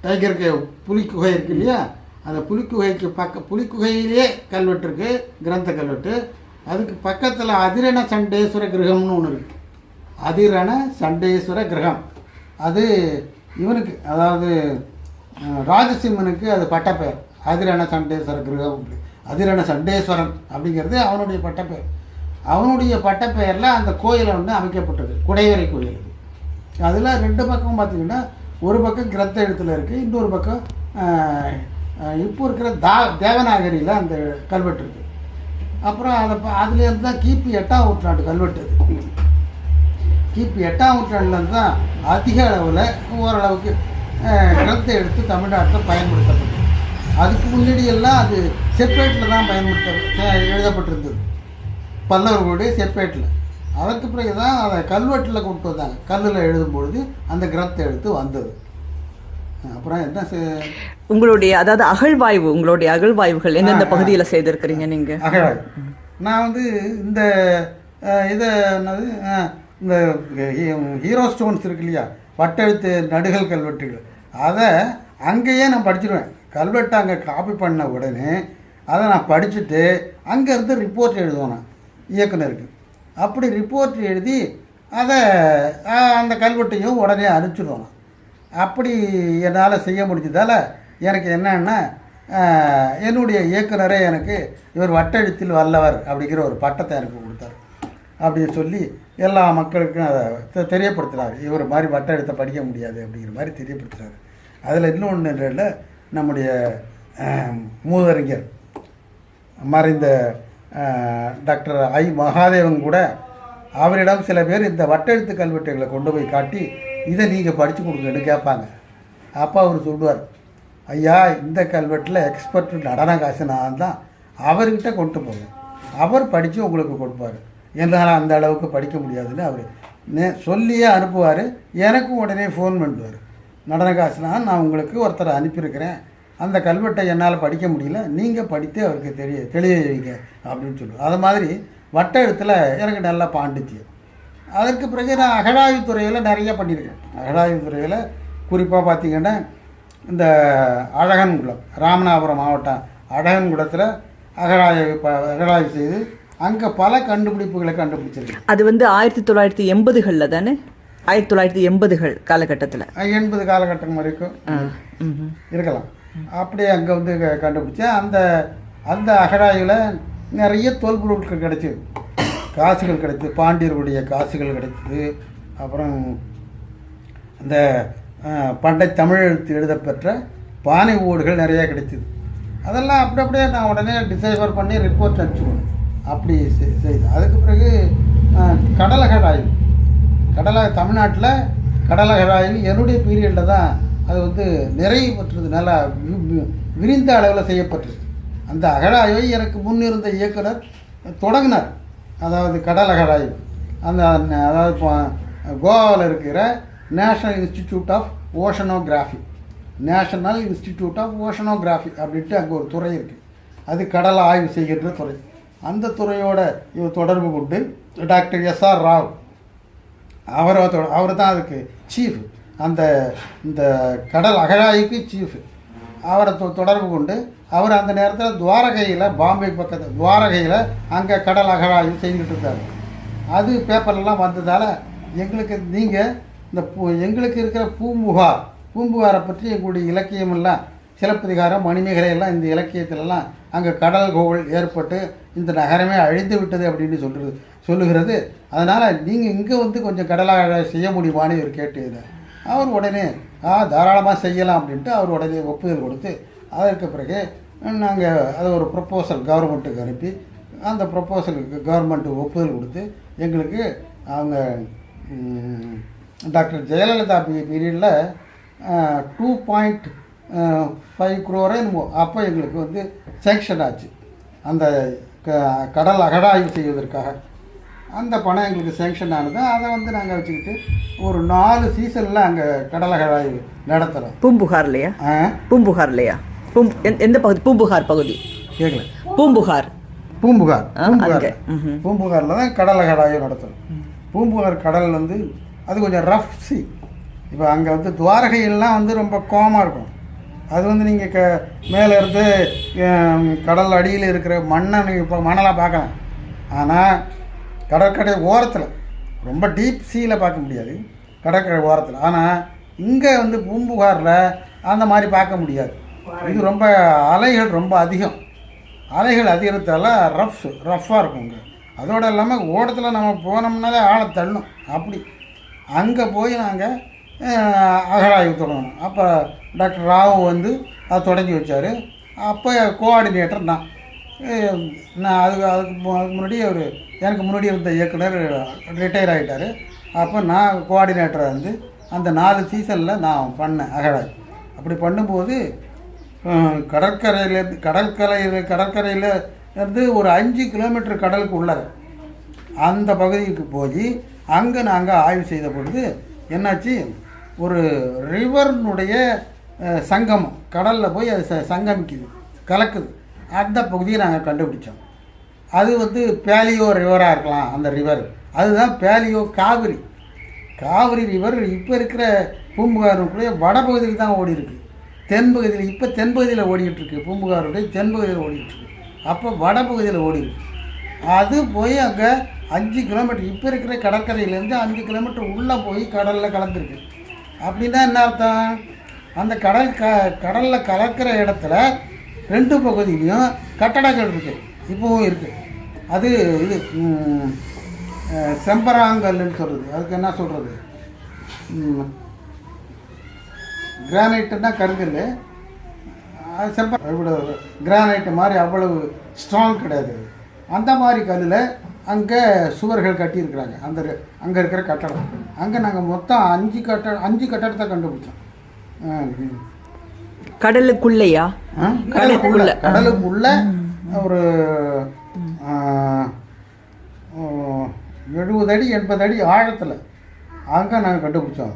டைகர் புலிக்குகை இருக்கு இல்லையா, அந்த புலிக்குகைக்கு புலிக்குகையிலே கல்வெட்டு இருக்குது, கிரந்த கல்வெட்டு. அதுக்கு பக்கத்தில் அதிரண சண்டேஸ்வர கிரகம்னு ஒன்று இருக்குது. அதிரண சண்டேஸ்வர கிரகம் அது இவனுக்கு, அதாவது ராஜசிம்மனுக்கு அது பட்டப்பெயர். அதிரண சண்டேஸ்வர கிரகம், அதிரண சண்டேஸ்வரன் அப்படிங்கிறது அவனுடைய பட்டப்பெயர். அவனுடைய பட்டப்பெயரில் அந்த கோயிலை அமைக்கப்பட்டது, குடைவரை கோயில். அதில் 2 பக்கமும் பார்த்திங்கன்னா ஒரு பக்கம் கிரந்த எழுத்தில் இருக்குது, இன்னொரு பக்கம் இப்போ இருக்கிற தேவநாகரியில் அந்த கல்வெட்டு இருக்குது. அப்புறம் அதுலேருந்து தான் கிபி 8ஆம் நூற்றாண்டு கல்வெட்டு. கிபி 8ஆம் நூற்றாண்டுலேருந்து தான் அதிக அளவில் ஓரளவுக்கு கிரந்த எடுத்து தமிழ்நாட்டில் பயன்படுத்தப்பட்டது. அதுக்கு முன்னாடியெல்லாம் அது செப்பேட்டில் தான் எழுதப்பட்டிருந்தது, பல்லவர்களுடைய செப்பேட்டில். அதற்கு பிறகு தான் அதை கல்வெட்டில் கொண்டு வந்தாங்க. கல்லில் எழுதும்பொழுது அந்த கிரந்த எழுத்து வந்தது. அப்புறம் என்ன உங்களுடைய அதாவது அகழ்வாய்வு, உங்களுடைய அகழ்வாய்வுகள் எந்தெந்த பகுதியில் செய்திருக்கிறீங்க நீங்கள்? அகழ்வாய்வு நான் வந்து இந்த இதை என்னது இந்த ஹீரோ ஸ்டோன்ஸ் இருக்கு இல்லையா, வட்டெழுத்து நடுகள் கல்வெட்டுகள், அதை அங்கேயே நான் படிச்சிடுவேன். கல்வெட்டை அங்கே காப்பி பண்ண உடனே அதை நான் படிச்சுட்டு அங்கேருந்து ரிப்போர்ட் எழுதுவேன் நான் இயக்குனருக்கு. அப்படி ரிப்போர்ட் எழுதி அதை அந்த கல்வெட்டையும் உடனே அனுப்பிச்சிடுவேன். அப்படி என்னால் செய்ய முடிஞ்சதால் எனக்கு என்னன்னா என்னுடைய இயக்குனரே எனக்கு இவர் வட்டெழுத்தில் வல்லவர் அப்படிங்கிற ஒரு பட்டத்தை எனக்கு கொடுத்தார். அப்படின்னு சொல்லி எல்லா மக்களுக்கும் அதை தெரியப்படுத்துகிறார். இவர் மாதிரி வட்டெழுத்தை படிக்க முடியாது அப்படிங்கிற மாதிரி தெரியப்படுத்துகிறார். அதில் இன்னொன்று இல்லை, நம்முடைய மூதறிஞர் மறைந்த டாக்டர் ஐ மகாதேவன் கூட அவரிடம் சில பேர் இந்த வட்டெழுத்து கல்வெட்டுகளை கொண்டு போய் காட்டி இதை நீங்கள் படித்து கொடுங்கன்னு கேட்பாங்க. அப்போ அவர் சொல்லுவார், ஐயா இந்த கல்வெட்டில் எக்ஸ்பர்ட் நடனகாசனாக தான், அவர்கிட்ட கொண்டு போங்க, அவர் படித்து உங்களுக்கு கொடுப்பார், என்னால் அந்த அளவுக்கு படிக்க முடியாதுன்னு அவர் சொல்லியே அனுப்புவார். எனக்கும் உடனே ஃபோன் பண்ணுவார், நடனகாசனா நான் உங்களுக்கு ஒருத்தரை அனுப்பியிருக்கிறேன், அந்த கல்வெட்டை என்னால் படிக்க முடியல, நீங்கள் படித்து அவருக்கு தெளிய வைங்க அப்படின்னு சொல்லுவார். அது மாதிரி வட்ட எழுத்தில் எனக்கு நல்லா பாண்டிச்சு. அதற்கு பிறகு நான் அகழாய்வுத்துறையில் நிறைய பண்ணியிருக்கேன். அகழாய்வுத்துறையில் குறிப்பாக பார்த்திங்கன்னா இந்த அழகன்குளம், ராமநாதபுரம் மாவட்டம் அழகன்குளத்தில் அகழாய்வு செய்து அங்கே பல கண்டுபிடிப்புகளை கண்டுபிடிச்சிருக்கு. அது வந்து 1980களில் தானே, 1980கள் காலகட்டத்தில், 80 காலகட்டம் வரைக்கும் இருக்கலாம். அப்படியே அங்கே வந்து கண்டுபிடிச்சேன். அந்த அகழாய்வில் நிறைய தொல்பொருட்கள் கிடைச்சிது, காசுகள் கிடைச்சிது, பாண்டியர்களுடைய காசுகள் கிடைச்சிது. அப்புறம் அந்த பண்டை தமிழ் எழுத்து எழுதப்பெற்ற பானை ஓடுகள் நிறையா கிடைச்சிது. அதெல்லாம் அப்படியே நான் உடனே டிசைஃபர் பண்ணி ரிப்போர்ட் அனுப்பிச்சுடுவேன். அப்படி செய்து அதுக்கு பிறகு கடலகழாய்வு, தமிழ்நாட்டில் கடலகழாய்வு என்னுடைய பீரியடில் தான் அது வந்து நிறைவு பெற்றது, நல்லா விரிந்த அளவில் செய்யப்பட்டது. அந்த அகழாய்வை எனக்கு முன்னிருந்த இயக்குனர் தொடங்கினார். அதாவது கடல் அகழாய்வு அதாவது கோவாவில் இருக்கிற நேஷ்னல் இன்ஸ்டிடியூட் ஆஃப் ஓஷனோகிராஃபி அப்படின்ட்டு அங்கே ஒரு துறை இருக்குது. அது கடல் ஆய்வு செய்கின்ற துறை. அந்த துறையோட இவர் தொடர்பு கொண்டு டாக்டர் எஸ்ஆர் ராவ் அவர் தான் அதுக்கு சீஃப், இந்த கடல் அகழாய்வுக்கு சீஃப். அவரை தொடர்பு கொண்டு அவர் அந்த நேரத்தில் துவாரகையில், பாம்பே பக்கத்தில் துவாரகையில் அங்கே கடல் அகழாய்வு செய்துட்டு இருந்தார். அது பேப்பர்லாம் வந்ததால் எங்களுக்கு நீங்கள் இந்த எங்களுக்கு இருக்கிற பூம்புகாரை பற்றி எங்களுடைய இலக்கியமெல்லாம் சிலப்பதிகாரம், மணிமேகலை எல்லாம் இந்த இலக்கியத்திலலாம் அங்கே கடல் கோள் ஏற்பட்டு இந்த நகரமே அழிந்து விட்டது அப்படின்னு சொல்லுகிறது. அதனால் நீங்கள் இங்கே வந்து கொஞ்சம் கடலாக செய்ய முடியுமான்னு இவர் கேட்டுக்கிறார். அவர் உடனே தாராளமாக செய்யலாம் அப்படின்ட்டு அவர் உடனே ஒப்புதல் கொடுத்து, அதற்கு பிறகு நாங்கள் அது ஒரு ப்ரொப்போசல் கவர்மெண்ட்டுக்கு அனுப்பி, அந்த ப்ரொப்போசலுக்கு கவர்மெண்ட்டு ஒப்புதல் கொடுத்து எங்களுக்கு அவங்க டாக்டர் ஜெயலலிதா பீரியடில் 2.5 crore அப்போ எங்களுக்கு வந்து சேங்ஷன் ஆச்சு. அந்த கடல் அகழாய்வு செய்வதற்காக அந்த பணம் எங்களுக்கு சேங்ஷன் ஆனது. அதை வந்து நாங்கள் வச்சுக்கிட்டு ஒரு 4 சீசனில் அங்கே கடல் அகழாய்வு நடத்துகிறோம். பூம்புகார்லையா எந்த பகுதி? பூம்புகார் பகுதி கேட்கல. பூம்புகாரில் தான் கடல் அகழாய்வு நடத்துகிறோம். பூம்புகார் கடல் வந்து அது கொஞ்சம் ரஃப் சி. இப்போ அங்கே வந்து துவாரகையெல்லாம் வந்து ரொம்ப கோமாக இருக்கும். அது வந்து நீங்கள் மேலே இருந்து கடல் அடியில் இருக்கிற மண்ணை நீங்கள் இப்போ மணலாக பார்க்கலாம். ஆனால் கடற்கரை ஓரத்தில் ரொம்ப டீப் சீயில் பார்க்க முடியாது, கடற்கரை ஓரத்தில். ஆனால் இங்கே வந்து பூம்புகாரில் அந்த மாதிரி பார்க்க முடியாது. இது ரொம்ப அலைகள் ரொம்ப அதிகம். அலைகள் அதிகத்தால் ரஃப்பாக இருக்கும் இங்கே. அதோடு இல்லாமல் ஓடத்தில் நம்ம போனோம்னாலே ஆளை தள்ளணும். அப்படி அங்கே போய் நாங்கள் அகழாய்வு தொடங்கணும். அப்போ டாக்டர் ராவ் வந்து அதை தொடங்கி வச்சார். அப்போ கோஆர்டினேட்டர் நான் அதுக்கு முன்னாடி எனக்கு முன்னாடி இருந்த இயக்குனர் ரிட்டையர் ஆகிட்டார். அப்போ நான் கோஆர்டினேட்டராக இருந்து அந்த 4 சீசனில் நான் பண்ணேன் அகழாய்வு. அப்படி பண்ணும்போது கடற்கரையில் இருந்து ஒரு 5 கிலோமீட்டர் கடலுக்கு உள்ளார அந்த பகுதிக்கு போய் அங்கே நாங்கள் ஆய்வு செய்த பொழுது என்னாச்சு, ஒரு ரிவர்னுடைய சங்கமம், கடலில் போய் அது சங்கமிக்குது, கலக்குது. அந்த பகுதியை நாங்கள் கண்டுபிடிச்சோம். அது வந்து பேலியோ ரிவராக இருக்கலாம். அந்த ரிவர் அதுதான் பேலியோ காவிரி. காவிரி ரிவர் இப்போ இருக்கிற பூம்புகாருக்குள்ளே வடபகுதியில் தான் ஓடி இருக்குது. தென்பகுதியில் இப்போ தென்பகுதியில் ஓடிக்கிட்டு இருக்குது. பூம்புகாருடைய தென்பகுதியில் ஓடிக்கிட்டு இருக்குது. அப்போ வடபகுதியில் ஓடி இருக்கு. அது போய் அங்கே 5 கிலோமீட்டர், இப்போ இருக்கிற கடற்கரையிலேருந்து 5 கிலோமீட்டர் உள்ளே போய் கடலில் கலந்துருக்கு. அப்படின்னா என்ன அர்த்தம், அந்த கடலில் கலக்கிற இடத்துல 2 பகுதியிலையும் கட்டடங்கள் இருக்குது, இப்போவும் இருக்குது. அது இது செம்பராங்கல்னு சொல்கிறது. அதுக்கு என்ன சொல்கிறது, கிரானைட்டுன்னா கருங்கல், கிரானைட்டு மாதிரி அவ்வளவு ஸ்ட்ராங் கிடையாது. அந்த மாதிரி கல்லில் அங்கே சுவர்கள் கட்டியிருக்கிறாங்க. அங்கே இருக்கிற கட்டடம், அங்கே நாங்கள் மொத்தம் 5 கட்டடத்தை கண்டுபிடிச்சோம். கடலுக்குள்ளையா? கடலுக்குள்ள ஒரு 70 அடி 80 அடி ஆழத்தில் அங்கே நாங்கள் கண்டுபிடிச்சோம்.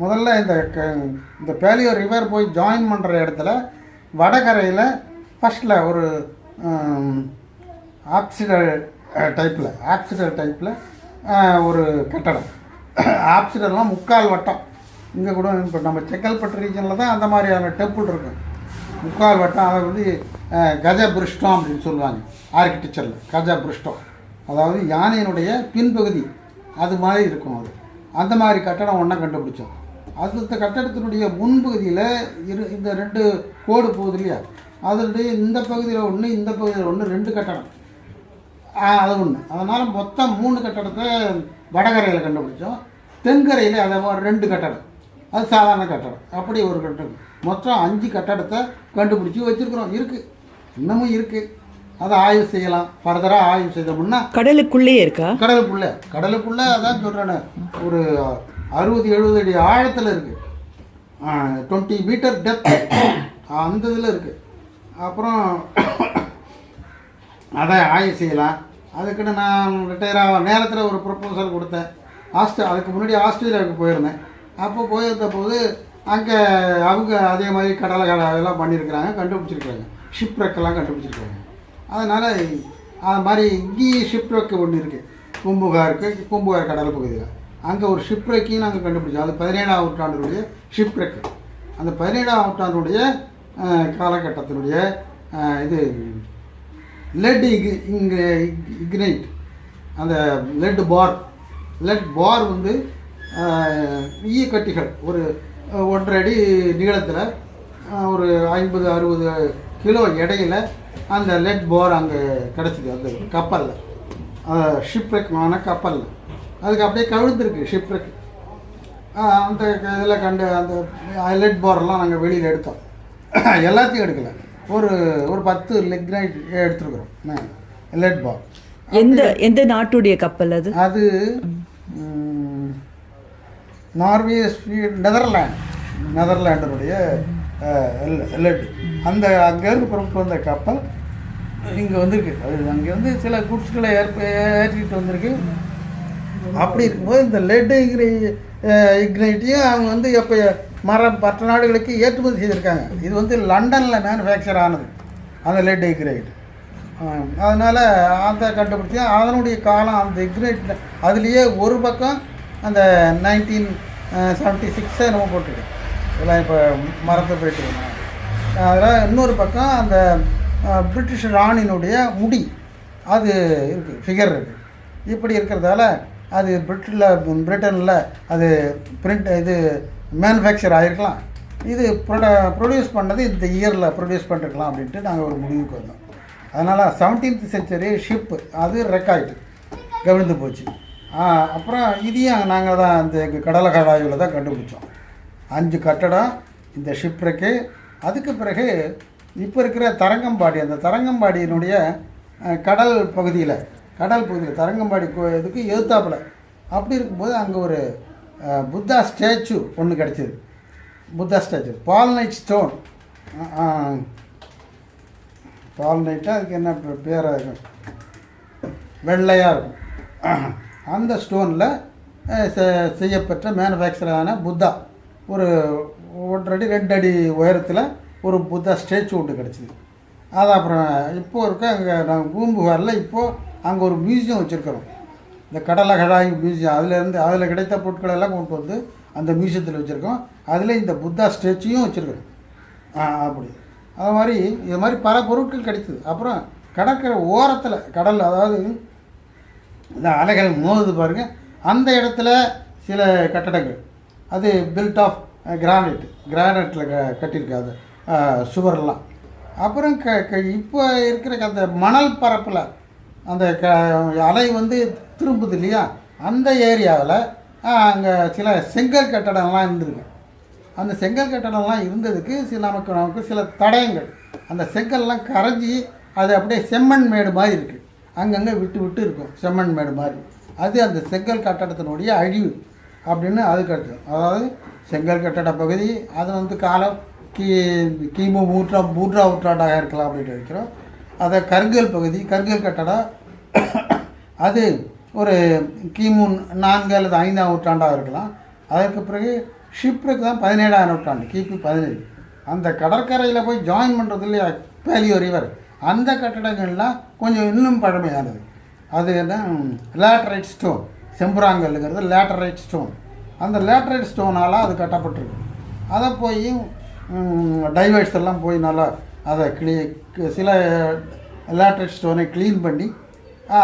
முதல்ல இந்த பேலியோ ரிவர் போய் ஜாயின் பண்ணுற இடத்துல வடகரையில் ஃபஸ்ட்டில் ஒரு ஆப்சிடல் டைப்பில் ஒரு கட்டடம். ஆப்சிடல்லாம் 3/4 வட்டம். இங்கே கூட இப்போ நம்ம செங்கல்பட்டு ரீஜனில் தான் அந்த மாதிரியான டெம்பிள் இருக்கும். 3/4 வட்டம். அதை வந்து கஜபிருஷ்டம் அப்படின்னு சொல்லுவாங்க ஆர்கிடெக்சரில். கஜபிருஷ்டம் அதாவது யானையினுடைய பின்பகுதி அது மாதிரி இருக்கும். அது அந்த மாதிரி கட்டடம் ஒன்றா கண்டுபிடிச்சோம். அந்த கட்டடத்தினுடைய முன்பகுதியில் இந்த 2 கோடு போகுது இல்லையா, அதனுடைய இந்த பகுதியில் ஒன்று, இந்த பகுதியில் ஒன்று, 2 கட்டடம் அது ஒன்று. அதனால் மொத்தம் 3 கட்டடத்தை வடகரையில் கண்டுபிடிச்சோம். தென்கரையில் அதை 2 கட்டடம், அது சாதாரண கட்டடம். அப்படி ஒரு கட்டடம். மொத்தம் 5 கட்டடத்தை கண்டுபிடிச்சி வச்சுருக்குறோம். இருக்குது, இன்னமும் இருக்குது. அதை ஆய்வு செய்யலாம். ஃபர்தராக ஆய்வு செய்தோம்னா கடலுக்குள்ளேயே இருக்கா? கடலுக்குள்ளே அதான் சொல்கிறேன்னு ஒரு 60-70 அடி ஆழத்தில் இருக்குது. 20 மீட்டர் டெப்த் அந்த இதில் இருக்குது. அப்புறம் அதை ஆய்வு செய்யலாம். அதுக்குன்னு நான் ரிட்டையர் ஆக நேரத்தில் ஒரு ப்ரொப்போசல் கொடுத்தேன். அதுக்கு முன்னாடி ஆஸ்திரேலியாவுக்கு போயிருந்தேன். அப்போ போயிருந்த போது அங்கே அவங்க அதே மாதிரி கடலை இதெல்லாம் பண்ணியிருக்கிறாங்க, கண்டுபிடிச்சிருக்கிறாங்க. ஷிப்ரெக்கெல்லாம் கண்டுபிடிச்சிருக்காங்க. அதனால் அது மாதிரி இங்கேயும் ஷிப்ரெக்கு ஒன்று இருக்குது. பூம்புகார் கடல் பகுதியில் அங்கே ஒரு ஷிப்ரெக்கையும் நாங்கள் கண்டுபிடிச்சோம். அது 17ஆம் நூற்றாண்டினுடைய ஷிப்ரெக்கு. அந்த 17ஆம் நூற்றாண்டினுடைய காலகட்டத்தினுடைய இது லெட் இக்னைட், அந்த லெட் பார் வந்து ஈயக்கட்டிகள் ஒரு 1.5 அடி நீளத்தில் ஒரு 50-60 கிலோ எடையில் அந்த லெட் பார் அங்கே கிடச்சிது. அந்த கப்பலில், ஷிப்ரெக்கான கப்பலில் அதுக்கு அப்படியே கவிழ்ந்துருக்கு ஷிப்ரெக். அந்த இதில் அந்த லெட் பாரெல்லாம் நாங்கள் வெளியில் எடுத்தோம். எல்லாத்தையும் எடுக்கலை, ஒரு 10 லிக்னைட் எடுத்துருக்குறோம் லெட் பார். எந்த நாட்டுடைய கப்பல் அது? அது நார்வே, நெதர்லாண்டனுடைய லெட். அந்த அங்கேருந்து புறப்பட்டு வந்த கப்பல் இங்கே வந்திருக்கு. அது அங்கேருந்து சில குட்ஸ்களை ஏற்றிட்டு வந்திருக்கு. அப்படி இருக்கும்போது இந்த லெட் இக்னைட்டையும் அவங்க வந்து எப்போ மற்ற நாடுகளுக்கு ஏற்றுமதி செய்திருக்காங்க. இது வந்து லண்டனில் மேனுஃபேக்சர் ஆனது அந்த லெட் இக்னைட். அதனால் அந்த கண்டுபிடிச்சி அதனுடைய காலம் அந்த இக்னைட் அதுலேயே ஒரு பக்கம் அந்த 1976 நம்ம போட்டுருக்கு. இதெல்லாம் இப்போ மறந்து போயிட்டு. அதில் இன்னொரு பக்கம் அந்த பிரிட்டிஷ் ராணினுடைய முடி அது இருக்குது, ஃபிகர் இருக்குது. இப்படி இருக்கிறதால அது பிரிட்டனில் அது இது மேனுஃபேக்சர் ஆகிருக்கலாம். இது ப்ரொடியூஸ் பண்ணது இந்த இயரில் ப்ரொடியூஸ் பண்ணிருக்கலாம் அப்படின்ட்டு நாங்கள் ஒரு முடிவுக்கு வந்தோம். அதனால் 17th செஞ்சுரி ஷிப்பு அது ரெக்காய்டு கவிழ்ந்து போச்சு. அப்புறம் இதையும் நாங்கள் தான் இந்த கடலை ஆய்வில் தான் கண்டுபிடிச்சோம். 5 கட்டடம், இந்த ஷிப்ரெக்கு. அதுக்கு பிறகு இப்போ இருக்கிற தரங்கம்பாடி, அந்த தரங்கம்பாடியினுடைய கடல் பகுதியில் தரங்கம்பாடி இதுக்கு எதிர்த்தாப்பில் அப்படி இருக்கும்போது அங்கே ஒரு புத்தா ஸ்டாச்சு ஒன்று கிடச்சிது. புத்தா ஸ்டாச்சு பால்நைட் ஸ்டோன். பால்நைட்டாக அதுக்கு என்ன பேராக இருக்கும், வெள்ளையாக இருக்கும். அந்த ஸ்டோனில் செய்யப்பெற்ற மேனுஃபேக்சரான புத்தா ஒரு 1 அடி 2 அடி உயரத்தில் ஒரு புத்தா ஸ்டேச்சு ஒன்று கிடச்சிது. அது அப்புறம் இப்போது இருக்க அங்கே நாங்கள் பூம்புகாரில் இப்போது அங்கே ஒரு மியூசியம் வச்சுருக்கிறோம், இந்த கடலகடாய் மியூசியம். அதில் கிடைத்த பொருட்களை எல்லாம் கொண்டு வந்து அந்த மியூசியத்தில் வச்சுருக்கோம். அதில் இந்த புத்தா ஸ்டேச்சுயும் வச்சுருக்கிறோம். அப்படி அது மாதிரி இது மாதிரி பல பொருட்கள் கிடைக்குது. அப்புறம் கடற்கரை ஓரத்தில் கடல், அதாவது இந்த அலைகள் மோதுது பாருங்கள், அந்த இடத்துல சில கட்டடங்கள் அது பில்ட் ஆஃப் கிரானைட்டில் கட்டியிருக்காது சுவரெல்லாம். அப்புறம் இப்போ இருக்கிற அந்த மணல் பரப்பில் அந்த அலை வந்து திரும்புது இல்லையா, அந்த ஏரியாவில் அங்கே சில செங்கல் கட்டடம்லாம் இருந்திருக்கு. அந்த செங்கல் கட்டடம்லாம் இருந்ததுக்கு நமக்கு சில தடயங்கள், அந்த செங்கல்லாம் கரைஞ்சி அது அப்படியே செம்மண் மேடு மாதிரி இருக்குது, அங்கங்கே விட்டு விட்டு இருக்கும் செம்மண் மேடு மாதிரி. அது அந்த செங்கல் கட்டடத்தினுடைய அழிவு அப்படின்னு அது கட்டடம். அதாவது செங்கல் கட்டட பகுதி அது வந்து காலம் கிமு 3ஆம் நூற்றாண்டாக இருக்கலாம் அப்படின்ட்டு இருக்கிறோம். அதை கருங்கல் பகுதி, கருங்கல் கட்டடம் அது ஒரு கிமு 4 அல்லது 5ஆம் நூற்றாண்டாக இருக்கலாம். அதற்கு பிறகு ஷிப்ருக்கு தான் 17ஆம் நூற்றாண்டு, கிபி 17. அந்த கடற்கரையில் போய் ஜாயின் பண்ணுறது இல்லையா பேலியோ ரிவர், அந்த கட்டடங்கள்லாம் கொஞ்சம் இன்னும் பழமையானது. அது என்ன லேட்டரைட் ஸ்டோன், செம்புராங்கல்லுங்கிறது லேட்டரைட் ஸ்டோன். அந்த லேட்டரைட் ஸ்டோனால் அது கட்டப்பட்டிருக்கு. அதை போய் டைவர்ஸ் எல்லாம் போய் நல்லா அதை சில லேட்டரைட் ஸ்டோனை க்ளீன் பண்ணி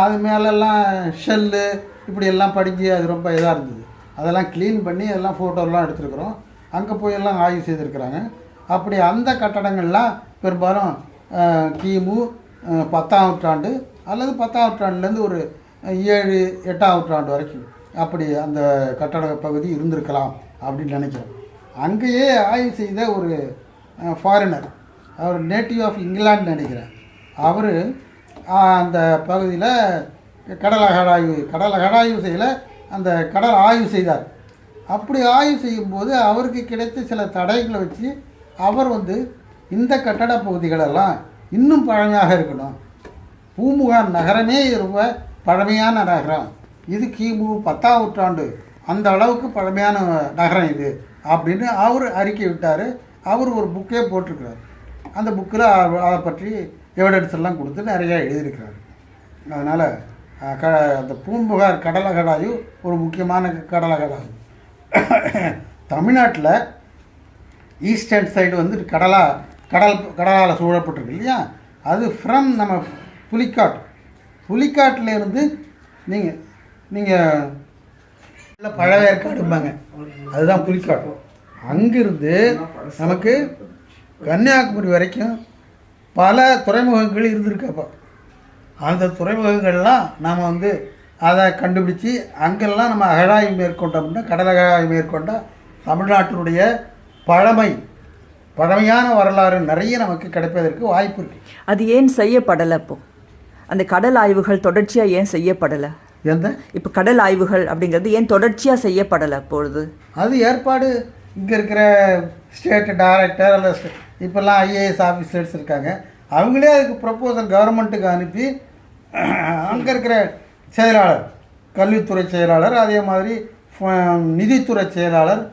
அது மேலெல்லாம் ஷெல்லு இப்படியெல்லாம் படிஞ்சு அது ரொம்ப இதாக இருந்தது. அதெல்லாம் க்ளீன் பண்ணி அதெல்லாம் ஃபோட்டோலாம் எடுத்துருக்குறோம். அங்கே போய் எல்லாம் ஆய்வு செய்திருக்கிறாங்க. அப்படி அந்த கட்டடங்கள்லாம் பெரும்பாலும் கிமு 10ஆம் நூற்றாண்டு அல்லது 10ஆம் நூற்றாண்டுலேருந்து ஒரு 7 8ஆம் நூற்றாண்டு வரைக்கும் அப்படி அந்த கட்டட பகுதி இருந்திருக்கலாம் அப்படின்னு நினைக்கிறோம். அங்கேயே ஆய்வு செய்த ஒரு ஃபாரினர், அவர் நேட்டிவ் ஆஃப் இங்கிலாந்து நினைக்கிறேன், அவர் அந்த பகுதியில் கடல் அகழாய்வு செய்யல, அந்த கடல் ஆய்வு செய்தார். அப்படி ஆய்வு செய்யும்போது அவருக்கு கிடைத்த சில தடயங்களை வச்சு அவர் வந்து இந்த கட்டட பகுதிகளெல்லாம் இன்னும் பழமையாக இருக்கணும், பூம்புகார் நகரமே ரொம்ப பழமையான நகரம், இது கிமு 10ஆம் நூற்றாண்டு அந்த அளவுக்கு பழமையான நகரம் இது அப்படின்னு அவர் அறிக்கை விட்டார். அவர் ஒரு புக்கே போட்டிருக்கிறார். அந்த புக்கில் அதை பற்றி எவிடன்ஸ் எல்லாம் கொடுத்து நிறையா எழுதியிருக்கிறார். அதனால் அந்த பூம்புகார் கடலகடாயு ஒரு முக்கியமான கடலகடாயு. தமிழ்நாட்டில் ஈஸ்டர்ன் சைடு வந்து கடலால் சூழப்பட்டிருக்கு இல்லையா, அது ஃப்ரம் நம்ம புலிக்காட்டிலேருந்து நீங்கள் பழவேற்காடும்பாங்க, அதுதான் புலிக்காடு. அங்கிருந்து நமக்கு கன்னியாகுமரி வரைக்கும் பல துறைமுகங்கள் இருந்திருக்கப்போ அந்த துறைமுகங்கள்லாம் நாம் வந்து அதை கண்டுபிடிச்சி அங்கெல்லாம் நம்ம அகழாய்வு மேற்கொண்டோம்னா, கடல் அகழாய்வு மேற்கொண்டால் தமிழ்நாட்டினுடைய பழமையான வரலாறு நிறைய நமக்கு கிடைப்பதற்கு வாய்ப்பு இருக்குது. அது ஏன் செய்யப்படலை? இப்போது அந்த கடல் ஆய்வுகள் தொடர்ச்சியாக ஏன் செய்யப்படலை? இப்போ கடல் ஆய்வுகள் அப்படிங்கிறது ஏன் தொடர்ச்சியாக செய்யப்படலை? அப்பொழுது அது ஏற்பாடு இங்கே இருக்கிற ஸ்டேட் டைரக்டர் அல்லது இப்போல்லாம் ஐஏஎஸ் ஆஃபீஸர்ஸ் இருக்காங்க, அவங்களே அதுக்கு ப்ரப்போசல் கவர்மெண்ட்டுக்கு அனுப்பி அங்கே இருக்கிற செயலாளர், கல்வித்துறை செயலாளர், அதே மாதிரி நிதித்துறை செயலாளர்,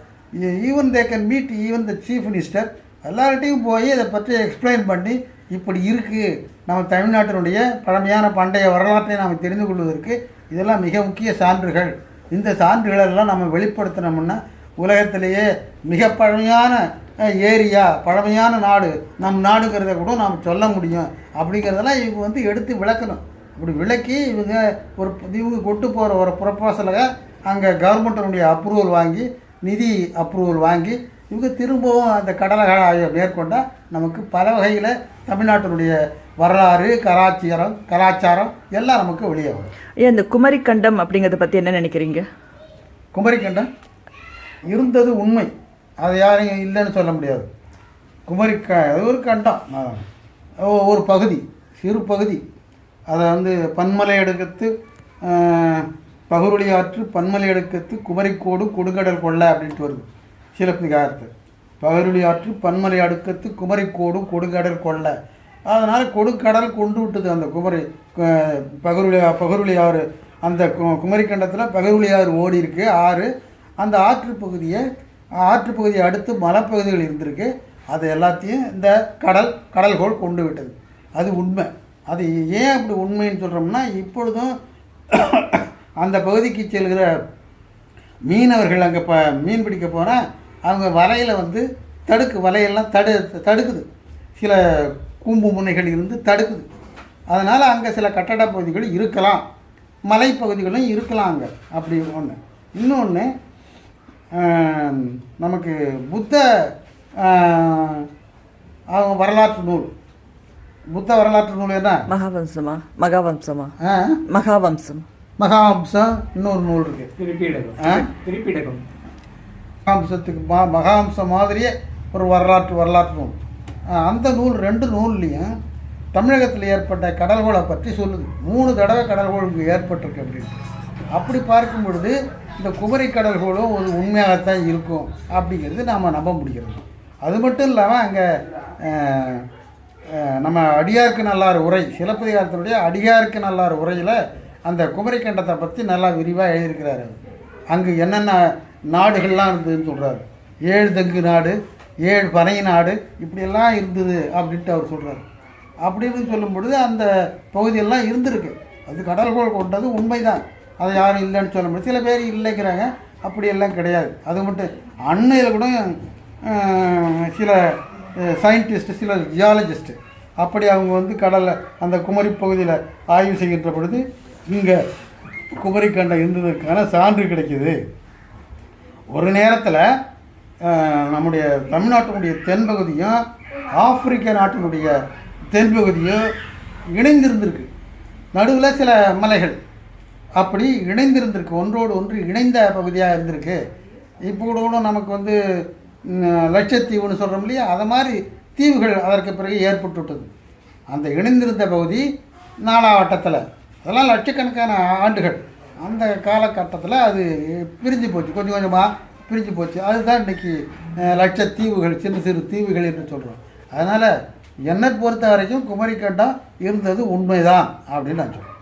even they can meet even the chief minister, எல்லார்ட்டையும் போய் இதை பற்றி எக்ஸ்பிளைன் பண்ணி இப்படி இருக்குது நம்ம தமிழ்நாட்டினுடைய பழமையான பண்டைய வரலாற்றை நாம் தெரிந்து கொள்வதற்கு இதெல்லாம் மிக முக்கிய சான்றுகள். இந்த சான்றுகளெல்லாம் நம்ம வெளிப்படுத்தினோம்னா உலகத்திலேயே மிக பழமையான ஏரியா, பழமையான நாடு நம் நாடுங்கிறத கூட நாம் சொல்ல முடியும். அப்படிங்கிறதெல்லாம் இவங்க வந்து எடுத்து விளக்கணும். அப்படி விளக்கி இவங்க கொண்டு போகிற ஒரு ப்ரொப்போசலை அங்கே கவர்மெண்ட்டினுடைய அப்ரூவல் வாங்கி, நிதி அப்ரூவல் வாங்கி இவங்க திரும்பவும் அந்த கடலகழ ஆய்வை மேற்கொண்டால் நமக்கு பல வகையில் தமிழ்நாட்டினுடைய வரலாறு, கலாச்சாரம் எல்லாம் நமக்கு வெளியாகும். இந்த குமரிக்கண்டம் அப்படிங்கிறத பற்றி என்ன நினைக்கிறீங்க? குமரிக்கண்டம் இருந்தது உண்மை, அது யாரும் இல்லைன்னு சொல்ல முடியாது. அது ஒரு கண்டம், ஒரு பகுதி, சிறு பகுதி. அதை வந்து பன்மலை அடுக்கத்து பகுருளி ஆற்று பன்மலை அடுக்கத்து குமரிக்கோடு கொடுங்கடல் கொள்ள அப்படின்ட்டு வருது சிலப்பதிகாரத்து. பகுருளி ஆற்று பன்மலை அடுக்கத்து குமரிக்கோடு கொடுங்கடல் கொள்ள, அதனால் கொடுக்கடல் கொண்டு விட்டது அந்த பகுருளி ஆறு அந்த குமரிக்கண்டத்தில் பகவலியாறு ஓடி இருக்கு ஆறு. அந்த ஆற்றுப்பகுதியை அடுத்து மலைப்பகுதிகள் இருந்திருக்கு. அது எல்லாத்தையும் இந்த கடல்கோள் கொண்டு விட்டது. அது உண்மை. அது ஏன் அப்படி உண்மைன்னு சொல்கிறோம்னா, இப்பொழுதும் அந்த பகுதிக்கு செல்கிற மீனவர்கள் அங்கே மீன் பிடிக்க போனால் அவங்க வலையில் வந்து வலையெல்லாம் தடுக்குது. சில கூம்பு முனைகள் இருந்து தடுக்குது. அதனால் அங்கே சில கட்டட பகுதிகள் இருக்கலாம், மலைப்பகுதிகளும் இருக்கலாம் அங்கே. அப்படி ஒன்று. இன்னொன்று, நமக்கு புத்த வரலாற்று நூல், புத்த வரலாற்று நூல் என்ன? மகாவம்சம். இன்னொரு நூல் இருக்குது, திரிபிடகம். மகாவம்சத்துக்கு மகாவம்சம் மாதிரியே ஒரு வரலாற்று நூல். அந்த நூல் 2 நூல்லையும் தமிழகத்தில் ஏற்பட்ட கடல்கோளை பற்றி சொல்லுது. 3 தடவை கடல்கோள் இங்கே ஏற்பட்டிருக்கு அப்படின்ட்டு. அப்படி பார்க்கும் பொழுது இந்த குமரி கடல்கோளும் ஒரு உண்மையாகத்தான் இருக்கும் அப்படிங்கிறது நாம் நம்ப முடிகிறது. அது மட்டும் இல்லாமல் அங்கே நம்ம அடியாருக்கு நல்லாறு உரை, சிலப்பதிகாரத்தினுடைய அடியாருக்கு நல்லாறு உரையில் அந்த குமரி கண்டத்தை பற்றி நல்லா விரிவாக எழுதியிருக்கிறாரு. அங்கு என்னென்ன நாடுகள்லாம் இருந்ததுன்னு சொல்கிறாரு. 7 தெங்கு நாடு, 7 பனை நாடு, இப்படியெல்லாம் இருந்தது அப்படின்ட்டு அவர் சொல்கிறார். அப்படின்னு சொல்லும் பொழுது அந்த பகுதியெல்லாம் இருந்திருக்கு. அது கடல்கோள் கொண்டது உண்மைதான். அதை யாரும் இல்லைன்னு சொல்ல முடியாது. சில பேர் இல்லைங்கிறாங்க, அப்படியெல்லாம் கிடையாது. அது மட்டும் அன்னையில் கூட சில சயின்டிஸ்ட்டு, சில ஜியாலஜிஸ்ட்டு அப்படி அவங்க வந்து கடலில் அந்த குமரி பகுதியில் ஆய்வு செய்கின்ற பொழுது இங்கே குமரி கண்டம் இருந்ததற்கான சான்று கிடைக்கிது. ஒரு நேரத்தில் நம்முடைய தமிழ்நாட்டினுடைய தென்பகுதியும் ஆப்பிரிக்க நாட்டினுடைய தென்பகுதியும் இணைந்திருந்திருக்கு. நடுவில் சில மலைகள் அப்படி இணைந்திருந்திருக்கு, ஒன்றோடு ஒன்று இணைந்த பகுதியாக இருந்திருக்கு. இப்போ கூட நமக்கு வந்து லட்சத்தீவுன்னு சொல்கிறோம் இல்லையா, அதை மாதிரி தீவுகள் அதற்கு பிறகு ஏற்பட்டு விட்டது. அந்த இணைந்திருந்த பகுதி 4ஆம் வட்டத்தில், அதெல்லாம் லட்சக்கணக்கான ஆண்டுகள், அந்த காலகட்டத்தில் அது பிரிஞ்சு போச்சு, கொஞ்சம் கொஞ்சமாக பிரிஞ்சு போச்சு. அதுதான் இன்றைக்கி லட்சத்தீவுகள், சிறு சிறு தீவுகள் என்று சொல்கிறோம். அதனால் என்னை பொறுத்த வரைக்கும் குமரிக்கண்டம் இருந்தது உண்மைதான் அப்படின்னு நான் சொல்கிறேன்.